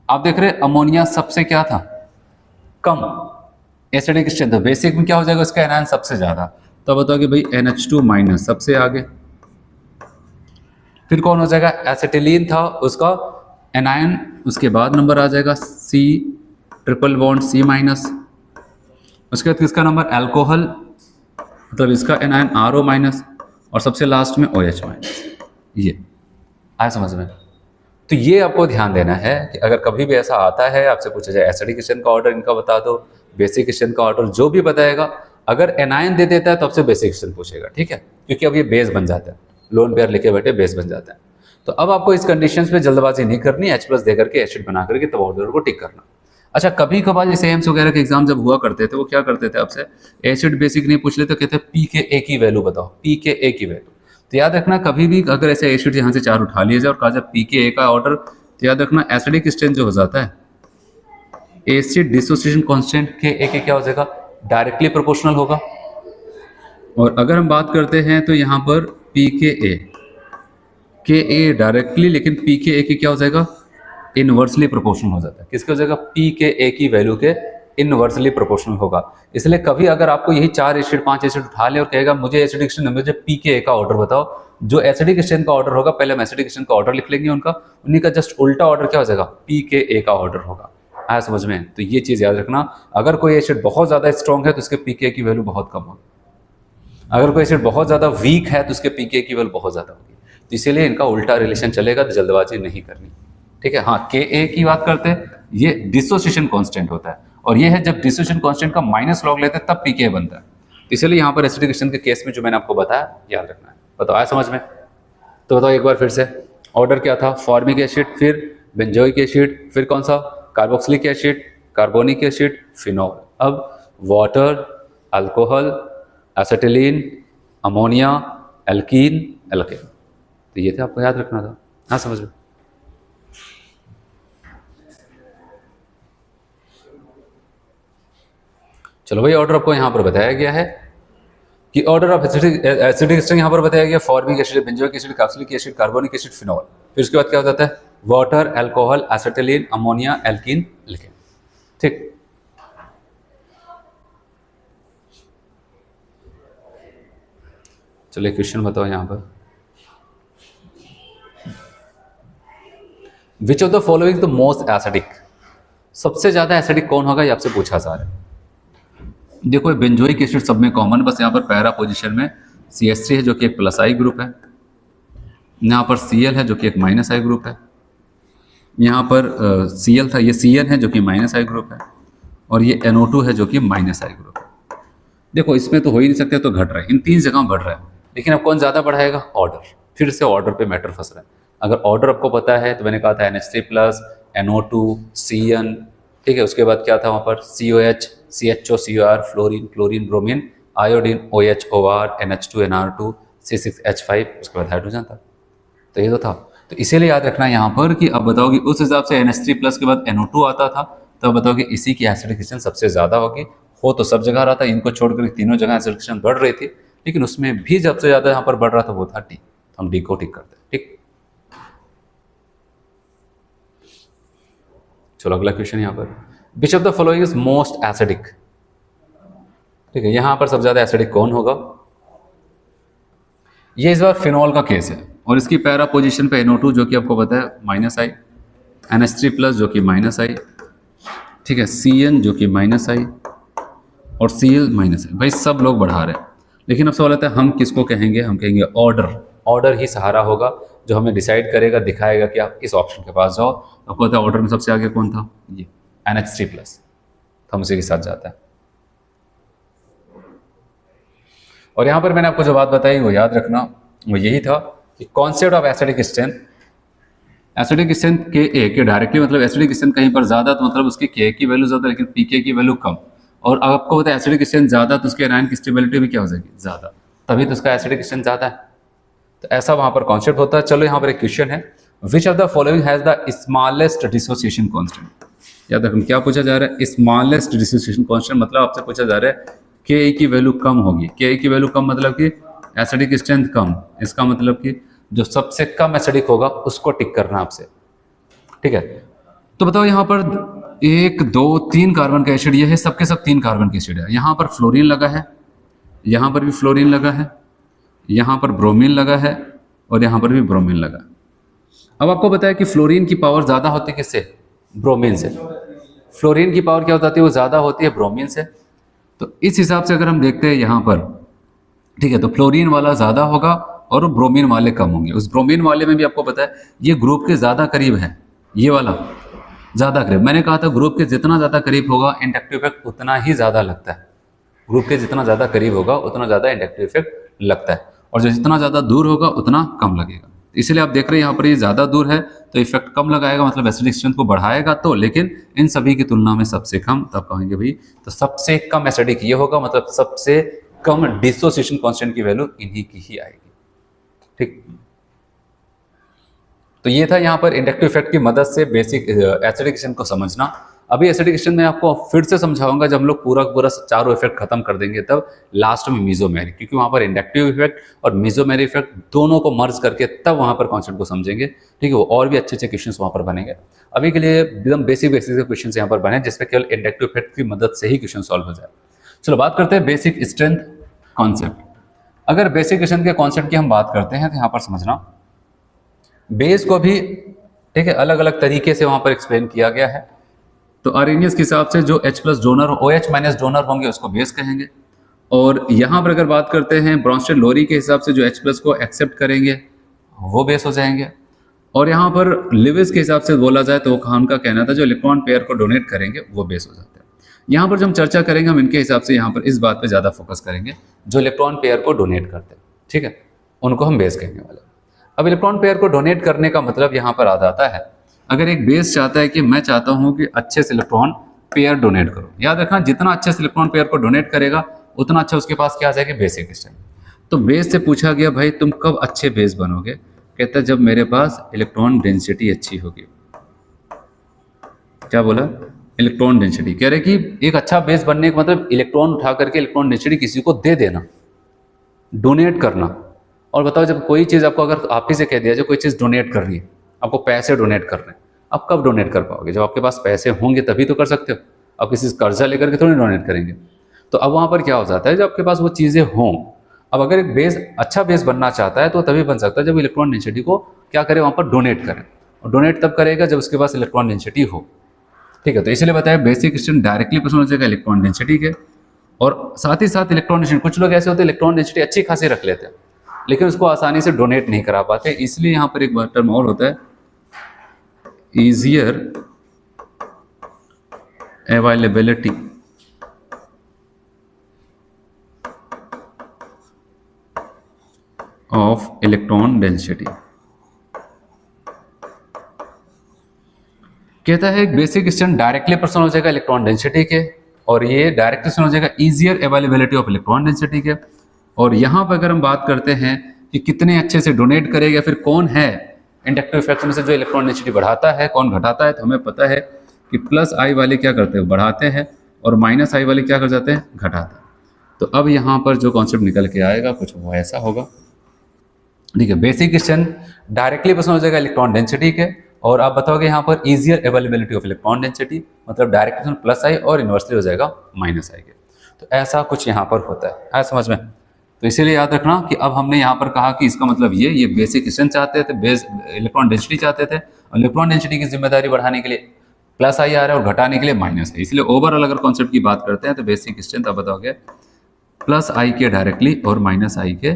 आप देख रहे अमोनिया सबसे क्या था, कम एसिडिक क्वेश्चन, तो बेसिक में क्या हो जाएगा, उसका एनायन सबसे ज्यादा। तो बताओ कि भाई NH2 माइनस सबसे आगे, फिर कौन हो जाएगा, एसिटिलीन था, उसका एनायन उसके बाद नंबर आ जाएगा C triple bond C minus. उसके बाद किसका नंबर, अल्कोहल, मतलब इसका एनायन RO माइनस, और सबसे लास्ट में OH माइनस। ये आया समझ में। तो ये आपको ध्यान देना है कि अगर कभी भी ऐसा आता है, आपसे पूछा जाए एसिडिक क्वेश्चन का ऑर्डर इनका बता दो, बेसिक क्वेश्चन का ऑर्डर जो भी बताएगा, अगर एनायन दे देता है तो आपसे बेसिक क्वेश्चन पूछेगा, ठीक है, क्योंकि अब ये बेस बन जाता है, लोन पेयर लिखे बैठे बेस बन जाता है। तो अब आपको इस कंडीशंस पे जल्दबाजी नहीं करनी, H+ दे करके एसिड बना करके तब ऑर्डर को टिक करना। अच्छा, कभी कभार जैसे एम्स वगैरह के एग्जाम जब हुआ करते थे, वो क्या करते थे आपसे, एसिड बेसिक नहीं पूछ लेते, कहते P के A की वैल्यू बताओ, P के A की वैल्यू। तो याद रखना कभी भी अगर ऐसे एसिड यहाँ से 4 उठा लिया जाए और कहा जाए pKa का ऑर्डर, तो याद रखना एसिडिक स्ट्रेंथ जो हो जाता है एसिड डिसोसिएशन कांस्टेंट के क्या हो जाएगा, डायरेक्टली प्रोपोर्शनल होगा। और अगर हम बात करते हैं तो यहाँ पर pKa डायरेक्टली, लेकिन pKa की क्या हो जाएगा, इनवर्सली प्रोपोर्शनल हो जाता है। किसके हो जाएगा, pKa की वैल्यू के इनवर्सली प्रोपोर्शनल होगा। इसलिए कभी अगर आपको यही 4 एसिड 5 एसिड उठा ले और कहेगा मुझे एसिडिक स्ट्रेंथ, मुझे pKa का ऑर्डर बताओ, जो एसिडिक स्ट्रेंथ का ऑर्डर होगा पहले हम एसिडिक स्ट्रेंथ का ऑर्डर लिख लेंगे उनका, उन्हीं का जस्ट उल्टा ऑर्डर क्या हो जाएगा, pKa का ऑर्डर होगा। आया समझ में? तो ये चीज़ याद रखना, अगर कोई एसिड बहुत ज़्यादा स्ट्रॉन्ग है तो उसके pKa की वैल्यू बहुत कम होगी, अगर कोई एसिड बहुत ज़्यादा वीक है तो उसके pKa की वैल्यू बहुत ज़्यादा होगी। तो इसीलिए इनका उल्टा रिलेशन चलेगा, तो जल्दबाजी नहीं करनी, ठीक है। हाँ, Ka की बात करते हैं, ये डिसोसिएशन कांस्टेंट होता है, और ये है जब डिसोसिएशन कांस्टेंट का माइनस लॉग लेते हैं तब pKa बनता है। इसलिए यहाँ पर एसिडिक स्ट्रेंथ के केस में जो मैंने आपको बताया याद रखना है। बताओ आया समझ में? तो बताओ एक बार फिर से, ऑर्डर क्या था, फॉर्मिक एसिड, फिर बेंजोइक एसिड, फिर कौन सा, carboxylic acid, carbonic acid, phenol. अब water, alcohol, acetylene, ammonia, alkene, alkane. तो ये थे, आपको याद रखना था। हाँ समझ में? चलो भाई, ऑर्डर आपको यहाँ पर बताया गया है कि ऑर्डर ऑफ एसिडिक स्ट्रेंथ यहाँ पर बताया गया, formic acid, benzoic acid, carboxylic acid, carbonic acid, phenol. फिर उसके बाद क्या हो जाता है, water, alcohol, acetylene, ammonia, alkene, alkane. ठीक, चलिए क्वेश्चन बताओ यहाँ पर, which of the following the most acidic, सबसे ज्यादा एसिडिक कौन होगा, ये आपसे पूछा जा रहा है। देखो बेंजोइक एसिड सब में कॉमन, बस यहाँ पर पैरा पोजीशन में CH3 है जो कि एक प्लस आई ग्रुप है, यहाँ पर Cl है जो कि एक माइनस आई ग्रुप है, यहाँ पर Cl था, ये Cn है जो कि माइनस आई ग्रुप है, और ये NO2 है जो कि माइनस आई ग्रुप है। देखो इसमें तो हो ही नहीं सकते, तो घट रहा है, इन 3 जगह बढ़ रहा है, लेकिन अब कौन ज़्यादा बढ़ाएगा, ऑर्डर। फिर से ऑर्डर पे मैटर फंस रहा है। अगर ऑर्डर आपको पता है तो मैंने कहा था NH3+, NO2, Cn, ठीक है। उसके बाद क्या था वहाँ पर, COH, CHO, COR, fluorine, chlorine, bromine, iodine, OH, OR, NH2, NR2, C6H5, उसके बाद हाइड्रोजन था। तो ये तो था। तो इसीलिए याद रखना यहाँ पर कि अब बताओ कि उस हिसाब से NH3+ के बाद NO2 आता था, तो बताओ कि इसी की एसिडिक स्ट्रेंथ सबसे ज़्यादा होगी। हो तो सब जगह रहा था, इनको छोड़कर तीनों जगह एसिडिक स्ट्रेंथ बढ़ रही थी, लेकिन उसमें भी सबसे ज़्यादा यहाँ पर बढ़ रहा था वो था टी। तो हम डी को टिक करते हैं, ठीक। चलो अगला क्वेश्चन यहाँ पर, which of the following is most acidic, ठीक है। यहाँ पर सबसे ज़्यादा एसिडिक कौन होगा, ये इस बार फिनॉल का केस है, और इसकी पैरा पोजीशन पे NO2 जो कि आपको पता है माइनस आई, NH3+ जो कि माइनस आई, ठीक है, Cn जो कि माइनस आई, और Cl माइनस आई। भाई सब लोग बढ़ा रहे हैं, लेकिन अब सवाल आता है हम किसको कहेंगे, हम कहेंगे ऑर्डर। ऑर्डर ही सहारा होगा जो हमें डिसाइड करेगा, दिखाएगा कि आप इस ऑप्शन के पास जाओ। आपको पता है ऑर्डर में सबसे आगे कौन था, ये NH3+, तो हम उसी के साथ जाता है। और यहाँ पर मैंने आपको जो बात बताई वो याद रखना, वो यही था कि concept of acidic strength, acidic strength के डायरेक्टली मतलब एसिडिक स्ट्रेंथ कहीं पर ज़्यादा तो मतलब उसकी K की वैल्यू ज़्यादा, लेकिन pK की वैल्यू कम। और आपको पता है एसिडिक स्ट्रेंथ ज़्यादा तो उसके आयन की स्टेबिलिटी भी क्या हो जाएगी, ज़्यादा, तभी तो उसका एसिडिक स्ट्रेंथ ज़्यादा है। तो ऐसा वहाँ पर कॉन्सेप्ट होता है। चलो यहाँ पर एक क्वेश्चन है, विच of the following has the smallest dissociation constant. याद रखना क्या पूछा जा रहा है, स्मॉलेस्ट डिसोसिएशन कॉन्स्टेंट, मतलब आपसे पूछा जा रहा है Ka की वैल्यू कम होगी। Ka की वैल्यू कम मतलब कि एसिडिक स्ट्रेंथ कम, इसका मतलब कि जो सबसे कम एसिडिक होगा उसको टिक करना आपसे, ठीक है। तो बताओ यहाँ पर 1 2 3 कार्बन का एसिड, ये है सबके सब 3 कार्बन के एसिड है। यहाँ पर फ्लोरीन लगा है, यहाँ पर भी फ्लोरीन लगा है, यहाँ पर ब्रोमीन लगा है, और यहाँ पर भी ब्रोमीन लगा। अब आपको बताया कि फ्लोरीन की पावर ज़्यादा होती है किससे, ब्रोमीन से। फ्लोरीन की पावर क्या हो जाती है, वो ज़्यादा होती है ब्रोमीन से। तो इस हिसाब से अगर हम देखते हैं यहाँ पर, ठीक है, तो फ्लोरीन वाला ज़्यादा होगा और ब्रोमीन वाले कम होंगे। उस ब्रोमीन वाले में भी आपको पता है ये ग्रुप के ज़्यादा करीब है, ये वाला ज़्यादा करीब। मैंने कहा था ग्रुप के जितना ज़्यादा करीब होगा इंडक्टिव इफेक्ट उतना ही ज़्यादा लगता है। ग्रुप के जितना ज़्यादा करीब होगा उतना ज़्यादा इंडक्टिव इफेक्ट लगता है, और जो जितना ज़्यादा दूर होगा उतना कम लगेगा। इसलिए आप देख रहे हैं यहाँ पर ये ज़्यादा दूर है तो इफेक्ट कम लगाएगा, मतलब एसिडिक स्ट्रेंथ को बढ़ाएगा तो, लेकिन इन सभी की तुलना में सबसे कम। तब कहेंगे भाई तो सबसे कम एसिडिक ये होगा, मतलब सबसे कम डिसोसिएशन कांस्टेंट की वैल्यू इन्हीं की ही आएगी। ठीक। तो ये था यहाँ पर इंडक्टिव इफेक्ट की मदद से बेसिक एसिडिक को समझना। अभी एसिडिक में आपको फिर से समझाऊंगा जब हम लोग पूरा पूरा चारों इफेक्ट खत्म कर देंगे, तब लास्ट में मीजोमेरी, क्योंकि वहां पर इंडक्टिव इफेक्ट और मीजोमेरी इफेक्ट दोनों को मर्ज करके तब वहां पर कॉन्सेप्ट को समझेंगे। ठीक है, वो और भी अच्छे अच्छे क्वेश्चन वहां पर बनेंगे। अभी के लिए एकदम बेसिक बेसिक के क्वेश्चन यहाँ पर बने जिसमें केवल इंडक्टिव इफेक्ट की मदद से ही क्वेश्चन सॉल्व हो जाए। चलो बात करते हैं बेसिक स्ट्रेंथ कॉन्सेप्ट। अगर बेसिक क्वेश्चन के कॉन्सेप्ट की हम बात करते हैं तो यहाँ पर समझना बेस को भी ठीक है अलग अलग तरीके से वहां पर एक्सप्लेन किया गया है। तो आर्हेनियस के हिसाब से जो H+ डोनर OH- डोनर होंगे उसको बेस कहेंगे। और यहाँ पर अगर बात करते हैं ब्रॉन्स्टेड लोरी के हिसाब से जो H+ को एक्सेप्ट करेंगे वो बेस हो जाएंगे। और यहाँ पर लिविस के हिसाब से बोला जाए तो उनका कहना था जो इलेक्ट्रॉन पेयर को डोनेट करेंगे वो बेस हो जाते हैं। यहाँ पर जब हम चर्चा करेंगे हम इनके हिसाब से यहाँ पर इस बात पे ज़्यादा फोकस करेंगे जो इलेक्ट्रॉन पेयर को डोनेट करते हैं, ठीक है, उनको हम बेस कहने वाले। अब इलेक्ट्रॉन पेयर को डोनेट करने का मतलब यहाँ पर आ जाता है, अगर एक बेस चाहता है कि मैं चाहता हूँ कि अच्छे से इलेक्ट्रॉन पेयर डोनेट करो, याद रखना जितना अच्छे से इलेक्ट्रॉन पेयर को डोनेट करेगा उतना अच्छा उसके पास क्या आ जाएगा, बेसिक स्ट्रेंथ। तो बेस से पूछा गया भाई तुम कब अच्छे बेस बनोगे, कहता है जब मेरे पास इलेक्ट्रॉन डेंसिटी अच्छी होगी। क्या बोला, इलेक्ट्रॉन डेंसिटी। कह रहे कि एक अच्छा बेस बनने का मतलब इलेक्ट्रॉन उठा करके इलेक्ट्रॉन डेंसिटी किसी को दे देना, डोनेट करना। और बताओ जब कोई चीज़ आपको अगर आप ही से कह दिया जाए कोई चीज़ डोनेट कर रही है, आपको पैसे डोनेट कर रहे हैं, आप कब डोनेट कर पाओगे, जब आपके पास पैसे होंगे तभी तो कर सकते हो, आप किसी से कर्जा लेकर के थोड़ी डोनेट करेंगे। तो अब वहाँ पर क्या हो जाता है जब आपके पास वो चीज़ें हों। अब अगर एक बेस अच्छा बेस बनना चाहता है तो तभी बन सकता है जब इलेक्ट्रॉन डेंसिटी को क्या करे, वहाँ पर डोनेट करें। और डोनेट तब करेगा जब उसके पास इलेक्ट्रॉन डेंसिटी हो, ठीक है। तो इसलिए बताया बेसिक स्ट्रेंथ डायरेक्टली प्रश्न हो जाएगा इलेक्ट्रॉन डेंसिटी के, और साथ ही साथ इलेक्ट्रॉन डेंसिटी। कुछ लोग ऐसे होते हैं इलेक्ट्रॉन डेंसिटी अच्छी खासी रख लेते हैं लेकिन उसको आसानी से डोनेट नहीं करा पाते, इसलिए यहाँ पर एक टर्म और होता है easier availability of electron density. कहता है एक बेसिक स्ट्रेंथ डायरेक्टली प्रश्न हो जाएगा इलेक्ट्रॉन डेंसिटी के, और ये डायरेक्ट प्रश्न हो जाएगा easier availability of electron density के। और यहाँ पर अगर हम बात करते हैं कि कितने अच्छे से डोनेट करेगा, फिर कौन है इंडक्टिव इफेक्ट में से जो इलेक्ट्रॉन डेंसिटी बढ़ाता है, कौन घटाता है, तो हमें पता है कि प्लस आई वाले क्या करते हैं, बढ़ाते हैं, और माइनस आई वाले क्या कर जाते हैं, घटाते हैं। तो अब यहाँ पर जो कॉन्सेप्ट निकल के आएगा कुछ वो ऐसा होगा, ठीक है। बेसिक स्ट्रेंथ डायरेक्टली प्रश्न हो जाएगा इलेक्ट्रॉन डेंसिटी के, और आप बताओगे यहाँ पर easier availability of electron density, मतलब डायरेक्ट प्रश्न प्लस आई और इन्वर्सली हो जाएगा माइनस आई के। तो ऐसा कुछ यहाँ पर होता है, आया समझ में। तो इसीलिए याद रखना कि अब हमने यहाँ पर कहा कि इसका मतलब ये बेसिक स्ट्रेंथ चाहते थे, बेस इलेक्ट्रॉन डेंसिटी चाहते थे, और इलेक्ट्रॉन डेंसिटी की जिम्मेदारी बढ़ाने के लिए प्लस आई आ रहा है और घटाने के लिए माइनस है। इसलिए ओवरऑल अगर कॉन्सेप्ट की बात करते हैं तो बेसिक स्ट्रेंथ आप बताओगे प्लस आई के डायरेक्टली और माइनस आई के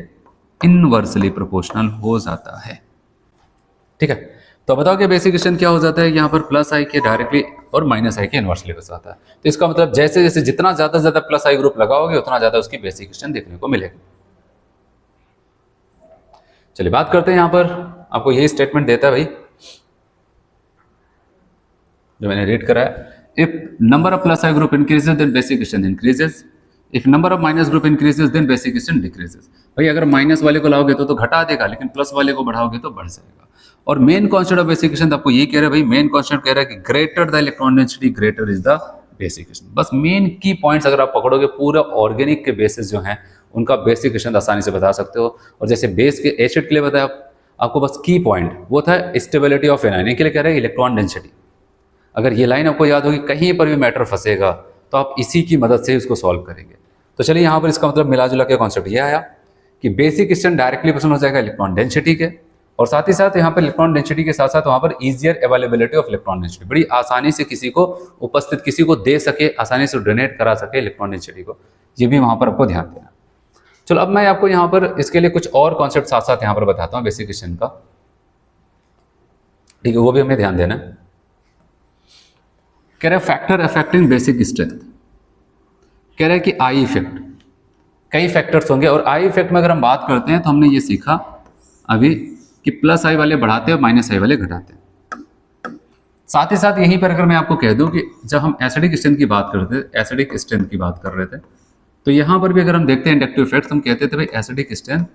इनवर्सली प्रोपोर्शनल हो जाता है, ठीक है। तो बताओ कि बेसिक स्ट्रेंथ क्या हो जाता है, यहाँ पर प्लस आई के डायरेक्टली और माइनस आई के इनवर्सली हो जाता है। तो इसका मतलब जैसे जैसे जितना ज्यादा ज्यादा प्लस आई ग्रुप लगाओगे उतना ज्यादा उसकी बेसिक स्ट्रेंथ देखने को मिलेगी। चलिए बात करते हैं, यहाँ पर आपको यही स्टेटमेंट देता है भाई जो मैंने रीड करा है, if number of plus I group increases then basic strength increases, if number of minus group increases then basic strength decreases. भाई अगर माइनस वाले को लाओगे तो घटा देगा, लेकिन प्लस वाले को बढ़ाओगे तो बढ़ जाएगा। और main concept of basic strength आपको ये कह रहा है भाई, मेन कॉन्सेप्ट कह रहा है कि greater the electron density greater is the basic strength. बस मेन की पॉइंट्स अगर आप पकड़ोगे पूरा ऑर्गेनिक के बेसिस जो हैं उनका बेसिक स्ट्रेंथ आसानी से बता सकते हो। और जैसे बेस के एसिड के लिए बताया आपको बस की पॉइंट वो था स्टेबिलिटी ऑफ एनायन, के लिए कह रहे हैं इलेक्ट्रॉन डेंसिटी। अगर ये लाइन आपको याद होगी, कहीं पर भी मैटर फंसेगा तो आप इसी की मदद से उसको सॉल्व करेंगे। तो चलिए यहाँ पर इसका मतलब मिला जुला के कॉन्सेप्ट ये आया कि बेसिक स्ट्रेंथ डायरेक्टली प्रश्न हो जाएगा इलेक्ट्रॉन डेंसिटी के, और साथ ही साथ यहाँ पर इलेक्ट्रॉन डेंसिटी के साथ साथ वहाँ पर easier availability of electron density, बड़ी आसानी से किसी को उपस्थित किसी को दे सके, आसानी से डोनेट करा सके इलेक्ट्रॉन डेंसिटी को, ये भी वहाँ पर आपको ध्यान देना। चलो अब मैं आपको यहाँ पर इसके लिए कुछ और कॉन्सेप्ट साथ साथ यहाँ पर बताता हूँ बेसिक स्ट्रेंथ का, ठीक है, वो भी हमें ध्यान देना है। कह रहे फैक्टर अफेक्टिंग बेसिक स्ट्रेंथ, कह रहे हैं कि आई इफेक्ट, कई फैक्टर्स होंगे, और आई इफेक्ट में अगर हम बात करते हैं तो हमने ये सीखा अभी कि प्लस आई वाले बढ़ाते हैं और माइनस आई वाले घटाते हैं। साथ ही साथ यहीं पर अगर मैं आपको कह दूं कि जब हम एसिडिक स्ट्रेंथ की बात करते थे, एसिडिक स्ट्रेंथ की बात कर रहे थे, तो यहाँ पर भी अगर हम देखते हैं इंडक्टिव इफेक्ट, हम कहते थे भाई एसिडिक स्ट्रेंथ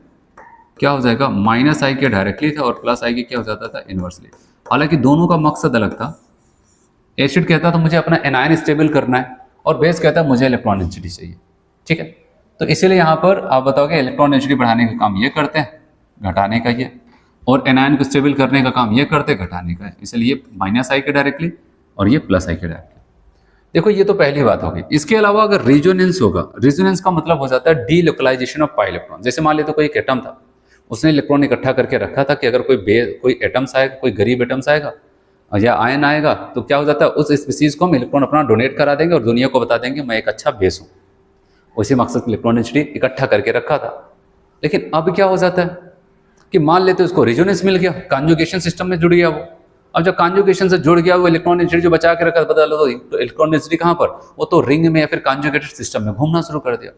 क्या हो जाएगा, माइनस आई के डायरेक्टली था और प्लस आई के क्या हो जाता था, इनवर्सली। हालांकि दोनों का मकसद अलग था। एसिड कहता था मुझे अपना एनायन स्टेबल करना है और बेस कहता है मुझे इलेक्ट्रॉन डेंसिटी चाहिए। ठीक है, तो इसीलिए यहाँ पर आप बताओगे इलेक्ट्रॉन डेंसिटी बढ़ाने का काम ये करते हैं, घटाने का ये, और एनायन को स्टेबल करने का काम ये करते हैं, घटाने का है। इसलिए माइनस आई के डायरेक्टली और ये प्लस आई के डायरेक्टली। देखो ये तो पहली बात होगी। इसके अलावा अगर रेजोनेंस होगा, रेजोनेंस का मतलब हो जाता है डीलोकलाइजेशन ऑफ पाई इलेक्ट्रॉन। जैसे मान लेते कोई एक एटम था, उसने इलेक्ट्रॉन इकट्ठा करके रखा था कि अगर कोई एटम्स आएगा, कोई गरीब एटम्स आएगा या आयन आएगा तो क्या हो जाता है, उस स्पीसीज को हम इलेक्ट्रॉन अपना डोनेट करा देंगे और दुनिया को बता देंगे मैं एक अच्छा बेस हूँ। उसी मकसद से इलेक्ट्रॉन डेंसिटी इकट्ठा करके रखा था। लेकिन अब क्या हो जाता है कि मान लेते उसको रेजोनेंस मिल गया, कॉन्जुगेशन सिस्टम में जुड़ गया वो। अब जब कॉन्जुगेशन से जुड़ गया वो इलेक्ट्रॉन डेंसिटी जो बचा के रखा बता लो, तो इलेक्ट्रॉन डेंसिटी कहाँ पर, वो तो रिंग में या फिर कॉन्जुगेटेड सिस्टम में घूमना शुरू कर दिया।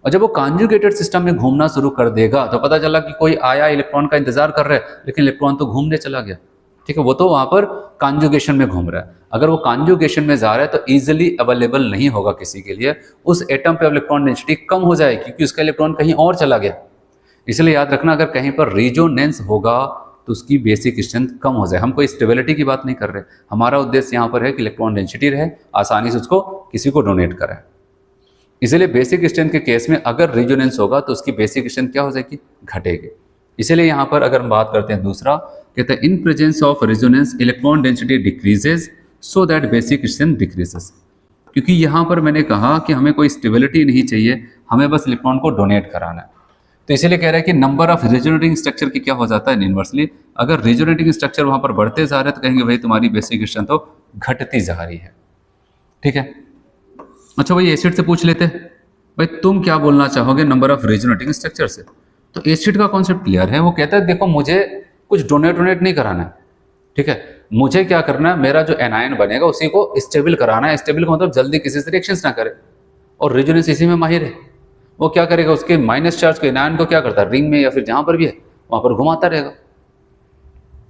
और जब वो कॉन्जुगेटेड सिस्टम में घूमना शुरू कर देगा तो पता चला कि कोई आया इलेक्ट्रॉन का इंतजार कर रहा है, लेकिन इलेक्ट्रॉन तो घूमने चला गया। ठीक है, वो तो वहां पर कॉन्जुगेशन में घूम रहा है। अगर वो कॉन्जुगेशन में जा रहा है तो इजीली अवेलेबल नहीं होगा किसी के लिए, उस एटम पे इलेक्ट्रॉन डेंसिटी कम हो जाएगी क्योंकि उसका इलेक्ट्रॉन कहीं और चला गया। इसलिए याद रखना, अगर कहीं पर रेजोनेंस होगा तो उसकी बेसिक स्ट्रेंथ कम हो जाए। हम कोई स्टेबिलिटी की बात नहीं कर रहे, हमारा उद्देश्य यहाँ पर है कि इलेक्ट्रॉन डेंसिटी रहे, आसानी से उसको किसी को डोनेट कराए। इसलिए बेसिक स्ट्रेंथ के केस में अगर रेजोनेंस होगा तो उसकी बेसिक स्ट्रेंथ क्या हो जाएगी, घटेगी। इसलिए यहाँ पर अगर हम बात करते हैं दूसरा, कहते हैं in presence of resonance electron density decreases so that basic strength decreases. क्योंकि यहाँ पर मैंने कहा कि हमें कोई स्टेबिलिटी नहीं चाहिए, हमें बस इलेक्ट्रॉन को डोनेट कराना है। तो इसीलिए कह रहा है कि नंबर ऑफ रेजोनेटिंग स्ट्रक्चर की क्या हो जाता है, इनवर्सली। अगर रेजोनेटिंग स्ट्रक्चर वहां पर बढ़ते जा रहे हैं तो कहेंगे भाई तुम्हारी बेसिक स्ट्रेंथ तो घटती जा रही है। ठीक है, अच्छा भाई एसिड से पूछ लेते हैं, भाई तुम क्या बोलना चाहोगे नंबर ऑफ रेजोनेटिंग स्ट्रक्चर से। तो एसिड का कॉन्सेप्ट क्लियर है, वो कहता है देखो मुझे कुछ डोनेट नहीं कराना है। ठीक है, मुझे क्या करना है, मेरा जो एनायन बनेगा उसी को स्टेबल कराना है। स्टेबल का मतलब जल्दी किसी से रिएक्शंस ना करे, और रेजोनेंस इसी में माहिर है। वो क्या करेगा, उसके माइनस चार्ज को एनायन को क्या करता है, रिंग में या फिर जहां पर भी है वहां पर घुमाता रहेगा।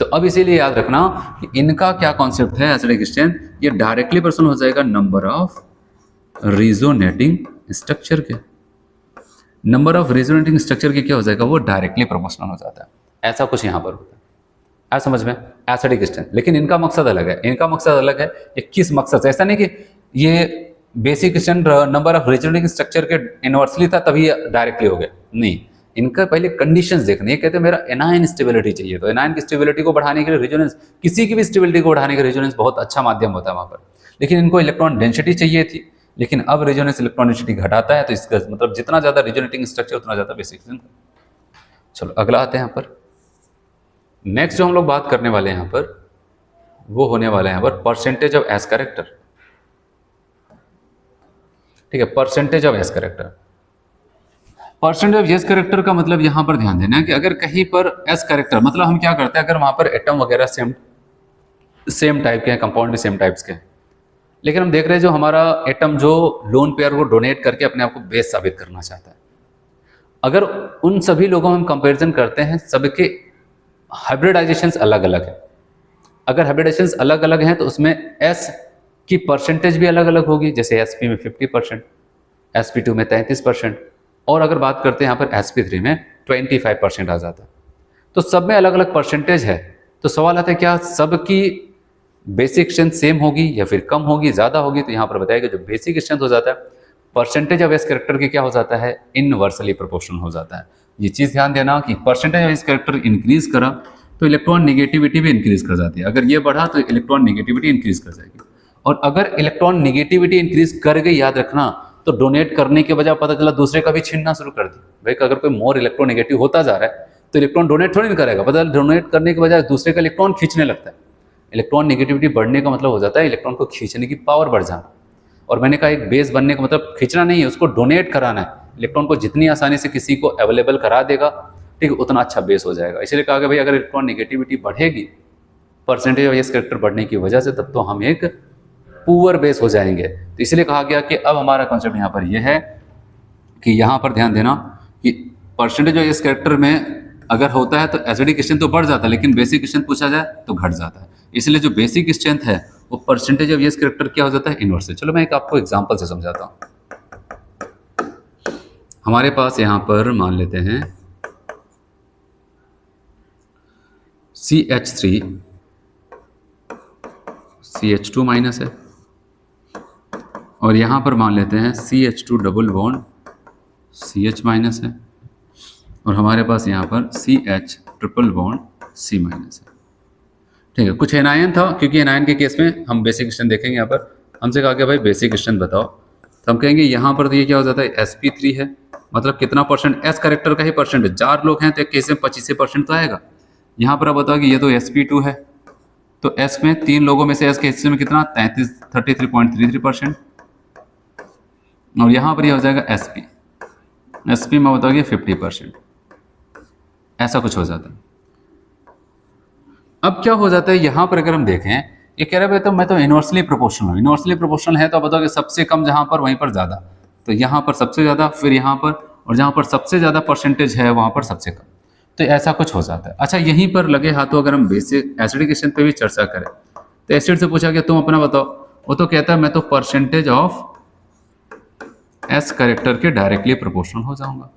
तो अब इसीलिए याद रखना कि इनका क्या कॉन्सेप्ट है एसिडिक स्ट्रेंथ, ये डायरेक्टली पर्सन हो जाएगा नंबर ऑफ रेजोनेटिंग स्ट्रक्चर के। नंबर ऑफ रेजोनेटिंग स्ट्रक्चर के क्या हो जाएगा, वो डायरेक्टली प्रोपोर्शनल हो जाता है। ऐसा कुछ यहां पर होता है, ऐसा समझ में, एसिडिक स्ट्रेंथ। लेकिन इनका मकसद अलग है, इनका मकसद अलग है। ये किस मकसद से, ऐसा नहीं कि ये basic strength number of resonating structure के इनवर्सली था तभी डायरेक्टली हो गया, नहीं। इनका पहले कंडीशंस देखने, ये कहते हैं मेरा एनायन स्टेबिलिटी चाहिए, तो एनायन की स्टेबिलिटी को बढ़ाने के लिए रेजोनेंस, किसी की भी स्टेबिलिटी को बढ़ाने के लिए रेजोनेंस बहुत अच्छा माध्यम होता है वहां पर। लेकिन इनको इलेक्ट्रॉन डेंसिटी चाहिए थी, लेकिन अब रेजोनेंस इलेक्ट्रॉन डेंसिटी घटाता है, तो इसका मतलब जितना ज्यादा रेजोनेटिंग स्ट्रक्चर उतना ज्यादा बेसिक स्ट्रेंथ। चलो अगला आते हैं यहाँ पर। नेक्स्ट जो हम लोग बात करने वाले हैं यहाँ पर, वो होने वाला है यहाँ पर परसेंटेज ऑफ एस कैरेक्टर। ठीक है, percentage of S character. Percentage of S character का मतलब यहां पर ध्यान देना है कि अगर कहीं पर एस कैरेक्टर, मतलब हम क्या करते हैं, अगर वहां पर एटम वगैरह सेम टाइप के हैं, कंपाउंड भी सेम टाइप्स के हैं, लेकिन हम देख रहे हैं जो हमारा एटम जो लोन पेयर को डोनेट करके अपने आप को बेस साबित करना चाहता है, अगर उन सभी लोगों में हम कंपेरिजन करते हैं, सबके हाइब्रिडाइजेशंस अलग अलग है। अगर हाइब्रिडाइजेशंस अलग अलग हैं तो उसमें एस की परसेंटेज भी अलग अलग होगी। जैसे sp में 50%, sp2 में 33%, और अगर बात करते हैं यहाँ पर sp3 में 25% आ जाता है। तो सब में अलग अलग परसेंटेज है। तो सवाल आता है क्या सबकी बेसिक स्ट्रेंथ सेम होगी या फिर कम होगी, ज़्यादा होगी। तो यहाँ पर बताया जो बेसिक स्ट्रेंथ हो जाता है, परसेंटेज ऑफ एस कैरेक्टर के क्या हो जाता है, इनवर्सली प्रोपोर्शनल हो जाता है। ये चीज़ ध्यान देना कि percentage of S character increase करा तो इलेक्ट्रॉन नेगेटिविटी भी इंक्रीज कर जाती है। अगर ये बढ़ा तो इलेक्ट्रॉन नेगेटिविटी इंक्रीज कर जाएगी, और अगर इलेक्ट्रॉन नेगेटिविटी इंक्रीज कर गई, याद रखना, तो डोनेट करने के बजाय पता चला दूसरे का भी छीनना शुरू कर दी। भाई अगर कोई मोर इलेक्ट्रॉन नेगेटिव होता जा रहा है तो इलेक्ट्रॉन डोनेट थोड़ी नहीं करेगा, पता डोनेट करने के बजाय दूसरे का इलेक्ट्रॉन खींचने लगता है। इलेक्ट्रॉन नेगेटिविटी बढ़ने का मतलब हो जाता है इलेक्ट्रॉन को खींचने की पावर बढ़ जाना। और मैंने कहा एक बेस बनने का मतलब खींचना नहीं है, उसको डोनेट कराना है। इलेक्ट्रॉन को जितनी आसानी से किसी को अवेलेबल करा देगा, ठीक है, उतना अच्छा बेस हो जाएगा। इसलिए कहा कि भाई अगर इलेक्ट्रॉन नेगेटिविटी बढ़ेगी परसेंटेज ऑफ एस कैरेक्टर बढ़ने की वजह से, तब तो हम एक पुअर बेस हो जाएंगे। तो इसलिए कहा गया कि अब हमारा कॉन्सेप्ट यहाँ पर यह है कि यहाँ पर ध्यान देना कि परसेंटेज ऑफ एस कैरेक्टर में अगर होता है तो एसिडिक स्ट्रेंथ तो बढ़ जाता है, लेकिन बेसिक स्ट्रेंथ पूछा जाए तो घट जाता है। इसलिए जो बेसिक स्ट्रेंथ है वो परसेंटेज ऑफ एस कैरेक्टर क्या हो जाता है, इनवर्स से। चलो मैं एक आपको एग्जांपल से समझाता हूँ। हमारे पास यहाँ पर मान लेते हैं CH3 CH2 माइनस है, और यहाँ पर मान लेते हैं CH2 double bond CH minus है, और हमारे पास यहाँ पर CH triple bond C minus है। ठीक है, कुछ एनायन था, क्योंकि एनायन के केस में हम बेसिक क्वेश्चन देखेंगे। यहाँ पर हमसे कहा कि भाई बेसिक क्वेश्चन बताओ, तो हम कहेंगे यहाँ पर तो ये क्या हो जाता है, sp3 है, मतलब कितना परसेंट, s करेक्टर का ही परसेंट है, 4 लोग हैं तो एक केस में 25% तो आएगा। यहाँ पर आप बताओ कि ये तो sp2 है, तो s में 3 लोगों में से s के हिस्से में कितना, 33.33%, और यहाँ पर ये हो जाएगा sp में बताओगे 50%, ऐसा कुछ हो जाता है। अब क्या हो जाता है यहाँ पर, अगर हम देखें, ये कह रहे भाई तो मैं तो इनवर्सली प्रोपोर्शनल हूँ, इनवर्सली प्रोपोर्शनल है तो बताओगे सबसे कम जहाँ पर वहीं पर ज़्यादा, तो यहाँ पर सबसे ज़्यादा, फिर यहाँ पर, और जहाँ पर सबसे ज़्यादा परसेंटेज है वहाँ पर सबसे कम, तो ऐसा कुछ हो जाता है। अच्छा, यहीं पर लगे हाथों अगर हम बेसिक एसिडिक क्वेश्चन पे भी चर्चा करें, तो एसिड से पूछा कि तुम अपना बताओ, वो तो कहता है मैं तो परसेंटेज ऑफ एस करेक्टर के डायरेक्टली प्रोपोर्शनल हो जाऊंगा।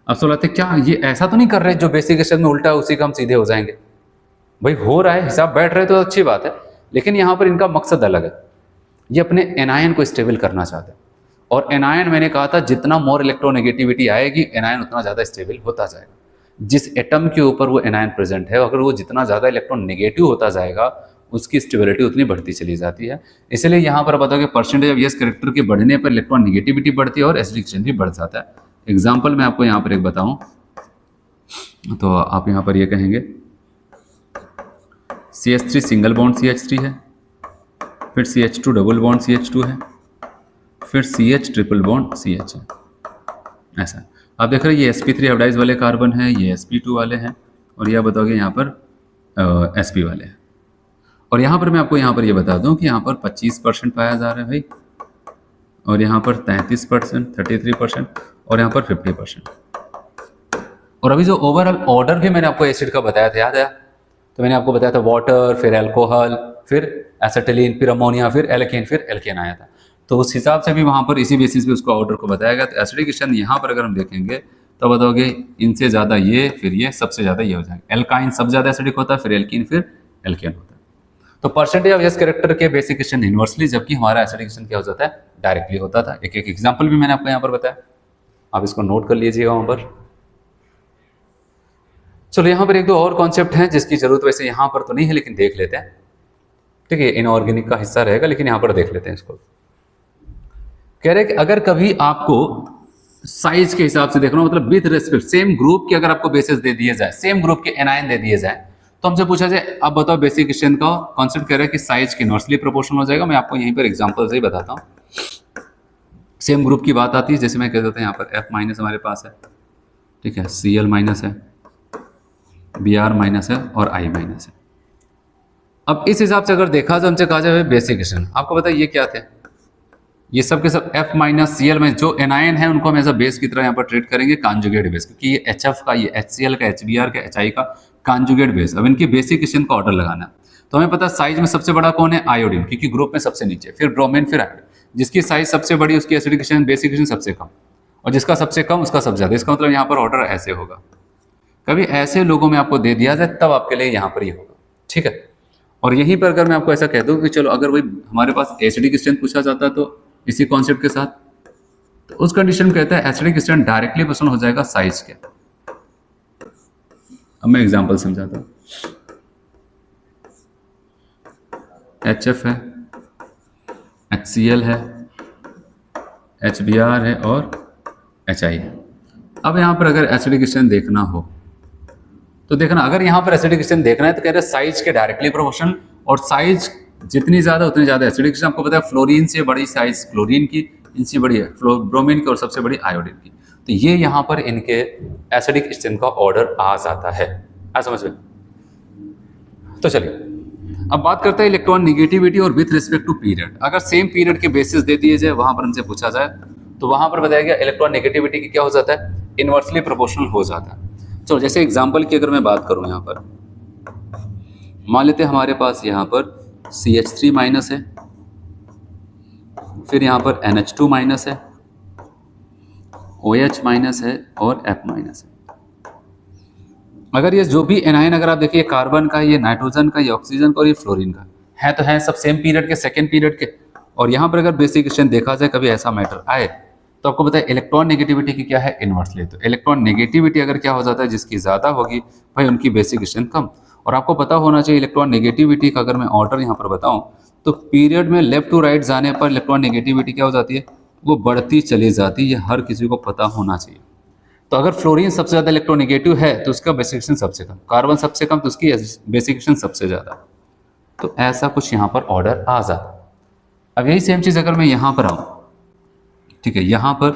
अब सवाल आते क्या ये ऐसा तो नहीं कर रहे जो बेसिक क्वेश्चन में उल्टा उसी का हम सीधे हो जाएंगे? भाई हो रहा है, हिसाब बैठ रहे तो अच्छी बात है, लेकिन यहाँ पर इनका मकसद अलग है। ये अपने एनायन को स्टेबल करना चाहते हैं, और एनायन मैंने कहा था जितना मोर इलेक्ट्रोनेगेटिविटी आएगी एनायन उतना ज़्यादा स्टेबल होता जाएगा। जिस एटम के ऊपर वो एनायन प्रेजेंट है, अगर वो जितना ज़्यादा इलेक्ट्रॉन नेगेटिव होता जाएगा उसकी स्टेबिलिटी उतनी बढ़ती चली जाती है। इसलिए यहाँ पर बताओ कि परसेंटेज ऑफ यस करेक्टर के बढ़ने पर इलेक्ट्रॉन नेगेटिविटी बढ़ती है और एसिडिक भी बढ़ जाता है। एग्जाम्पल मैं आपको यहाँ पर एक बताऊँ तो आप यहाँ पर ये कहेंगे CH3 सिंगल बॉन्ड CH3 है, फिर CH2 डबल बॉन्ड CH2 है, फिर CH ट्रिपल बॉन्ड CH है। ऐसा आप देख रहे हैं, ये sp3 हाइब्रिडाइज वाले कार्बन है, ये sp2 वाले हैं, और यह बताओगे यहाँ पर sp वाले हैं। और यहाँ पर मैं आपको यहाँ पर ये बता दूँ कि यहाँ पर 25% पाया जा रहा है भाई, और यहाँ पर 33%, 33%, और यहाँ पर 50%। और अभी जो ओवरऑल ऑर्डर भी मैंने आपको एसिड का बताया था, याद है? तो मैंने आपको बताया था वाटर, फिर अल्कोहल, फिर एसिटिलीन, फिर अमोनिया, फिर एल्केन, फिर एल्केन आया था। तो उस हिसाब से भी वहाँ पर इसी बेसिस पे उसको ऑर्डर को बताया गया। तो एसिडिक क्वेश्चन यहाँ पर अगर हम देखेंगे तो बताओगे इनसे ज़्यादा ये, फिर ये, सबसे ज़्यादा ये हो जाएगा। एल्काइन सबसे ज़्यादा एसिडिक होता है, फिर एल्कीन, फिर एल्केन होता है। तो परसेंटेज ऑफ यस कैरेक्टर के बेसिक क्वेश्चन इनवर्सली, जबकि हमारा एसिडिक क्वेश्चन क्या हो जाता है, डायरेक्टली होता था। एक एक एग्जाम्पल भी मैंने आपको यहाँ पर बताया, आप इसको नोट कर लीजिएगा वहाँ पर। चलो यहाँ पर एक दो और कॉन्सेप्ट हैं जिसकी जरूरत वैसे यहाँ पर तो नहीं है, लेकिन देख लेते हैं। ठीक है, इनऑर्गेनिक का हिस्सा रहेगा, लेकिन यहाँ पर देख लेते हैं इसको। कह रहे कि अगर कभी आपको साइज के हिसाब से देखना, मतलब विद रेस्पेक्ट सेम ग्रुप के अगर आपको बेसिस दे दिए जाए, सेम ग्रुप के एनायन दे दिए जाए, तो हमसे पूछा जाए अब बताओ बेसिक क्वेश्चन का कॉन्सेप्ट कह रहा है कि साइज के इनवर्सली प्रोपोर्शनल हो जाएगा। मैं आपको यहीं पर एग्जांपल से ही बताता हूँ। सेम ग्रुप की बात आती है, जैसे मैं कह देता हूँ यहाँ पर F माइनस हमारे पास है, ठीक है, Cl माइनस है, Br माइनस है, और I माइनस है। अब इस हिसाब से अगर देखा तो हमसे कहा जाए बेसिक क्वेश्चन, आपको पता है ये क्या थे, ये सब के सब F माइनस Cl में जो एनायन है उनको हम एज अ बेस की तरह यहाँ पर ट्रीट करेंगे, कांजुगेट बेस, क्योंकि ये HF का, ये HCl का, HBr का, HI का कांजुगेट बेस। अब इनकी बेसिक क्वेश्चन का ऑर्डर लगाना है, तो हमें पता है साइज में सबसे बड़ा कौन है, आयोडीन, क्योंकि ग्रुप में सबसे नीचे, फिर ब्रोमीन, फिर आयोडीन। जिसकी साइज सबसे बड़ी उसकी एसिडिक क्वेश्चन बेसिक क्वेश्चन सबसे कम, और जिसका सबसे कम उसका सबसे ज्यादा। इसका मतलब यहाँ पर ऑर्डर ऐसे होगा। कभी ऐसे लोगों में आपको दे दिया जाए तब आपके लिए यहाँ पर ये होगा, ठीक है। और यहीं पर अगर मैं आपको ऐसा कह दूं कि चलो अगर वही हमारे पास एसिडिक क्वेश्चन पूछा जाता है तो इसी कॉन्सेप्ट के साथ, तो उस कंडीशन में कहता है एसिडिक क्वेश्चन डायरेक्टली पसंद हो जाएगा साइज के। अब मैं एग्जांपल समझाता हूं। HF है, HCl है, HBr है, और HI है। अब यहाँ पर अगर एसिडिक क्वेश्चन देखना हो तो देखना, अगर यहाँ पर एसिडिक क्वेश्चन देखना है तो कह रहे हैं साइज के डायरेक्टली प्रोपोर्शनल, और साइज जितनी ज्यादा उतनी ज्यादा एसिडिक क्वेश्चन। आपको पता है फ्लोरीन से बड़ी साइज क्लोरीन की, इनसे बड़ी है ब्रोमीन की, और सबसे बड़ी आयोडीन की। तो ये यहाँ पर इनके एसिडिक क्वेश्चन का ऑर्डर आ जाता है, समझ में। तो चलिए अब बात करते हैं इलेक्ट्रॉन नेगेटिविटी और विथ रिस्पेक्ट टू पीरियड। अगर सेम पीरियड के बेसिस दे दिए जाए, वहां पर हमसे पूछा जाए, तो वहां पर बताया गया इलेक्ट्रॉन नेगेटिविटी की क्या हो जाता है, इनवर्सली प्रोपोर्शनल हो जाता है। चलो जैसे एग्जांपल की अगर मैं बात करूं, यहाँ पर मान लेते हैं हमारे पास यहाँ पर CH3 माइनस है, फिर यहाँ पर NH2 माइनस है, OH माइनस है, और F माइनस है। अगर ये जो भी एनायन अगर आप देखिए कार्बन का, ये नाइट्रोजन का, ये ऑक्सीजन का और ये फ्लोरीन का है, तो है सब सेम पीरियड के, सेकेंड पीरियड के। और यहाँ पर अगर बेसिक क्वेश्चन देखा जाए, कभी ऐसा मैटर आए, तो आपको पता है इलेक्ट्रॉन नेगेटिविटी की क्या है, इन्वर्सली। तो इलेक्ट्रॉन नेगेटिविटी अगर क्या हो जाता है, जिसकी ज़्यादा होगी भाई उनकी बेसिक क्वेश्चन कम। और आपको पता होना चाहिए इलेक्ट्रॉन नेगेटिविटी का अगर मैं ऑर्डर यहाँ पर बताऊँ, तो पीरियड में लेफ्ट टू राइट जाने पर इलेक्ट्रॉन नेगेटिविटी क्या हो जाती है, वो बढ़ती चली जाती है। ये हर किसी को पता होना चाहिए। तो अगर फ्लोरीन सबसे ज़्यादा इलेक्ट्रोनेगेटिव है तो उसका बेसिक सबसे कम, कार्बन सबसे कम तो उसकी बेसिक सबसे ज़्यादा। तो ऐसा कुछ यहाँ पर ऑर्डर आ जाता। अब यही सेम चीज़ अगर मैं यहाँ पर आऊँ, ठीक है, यहाँ पर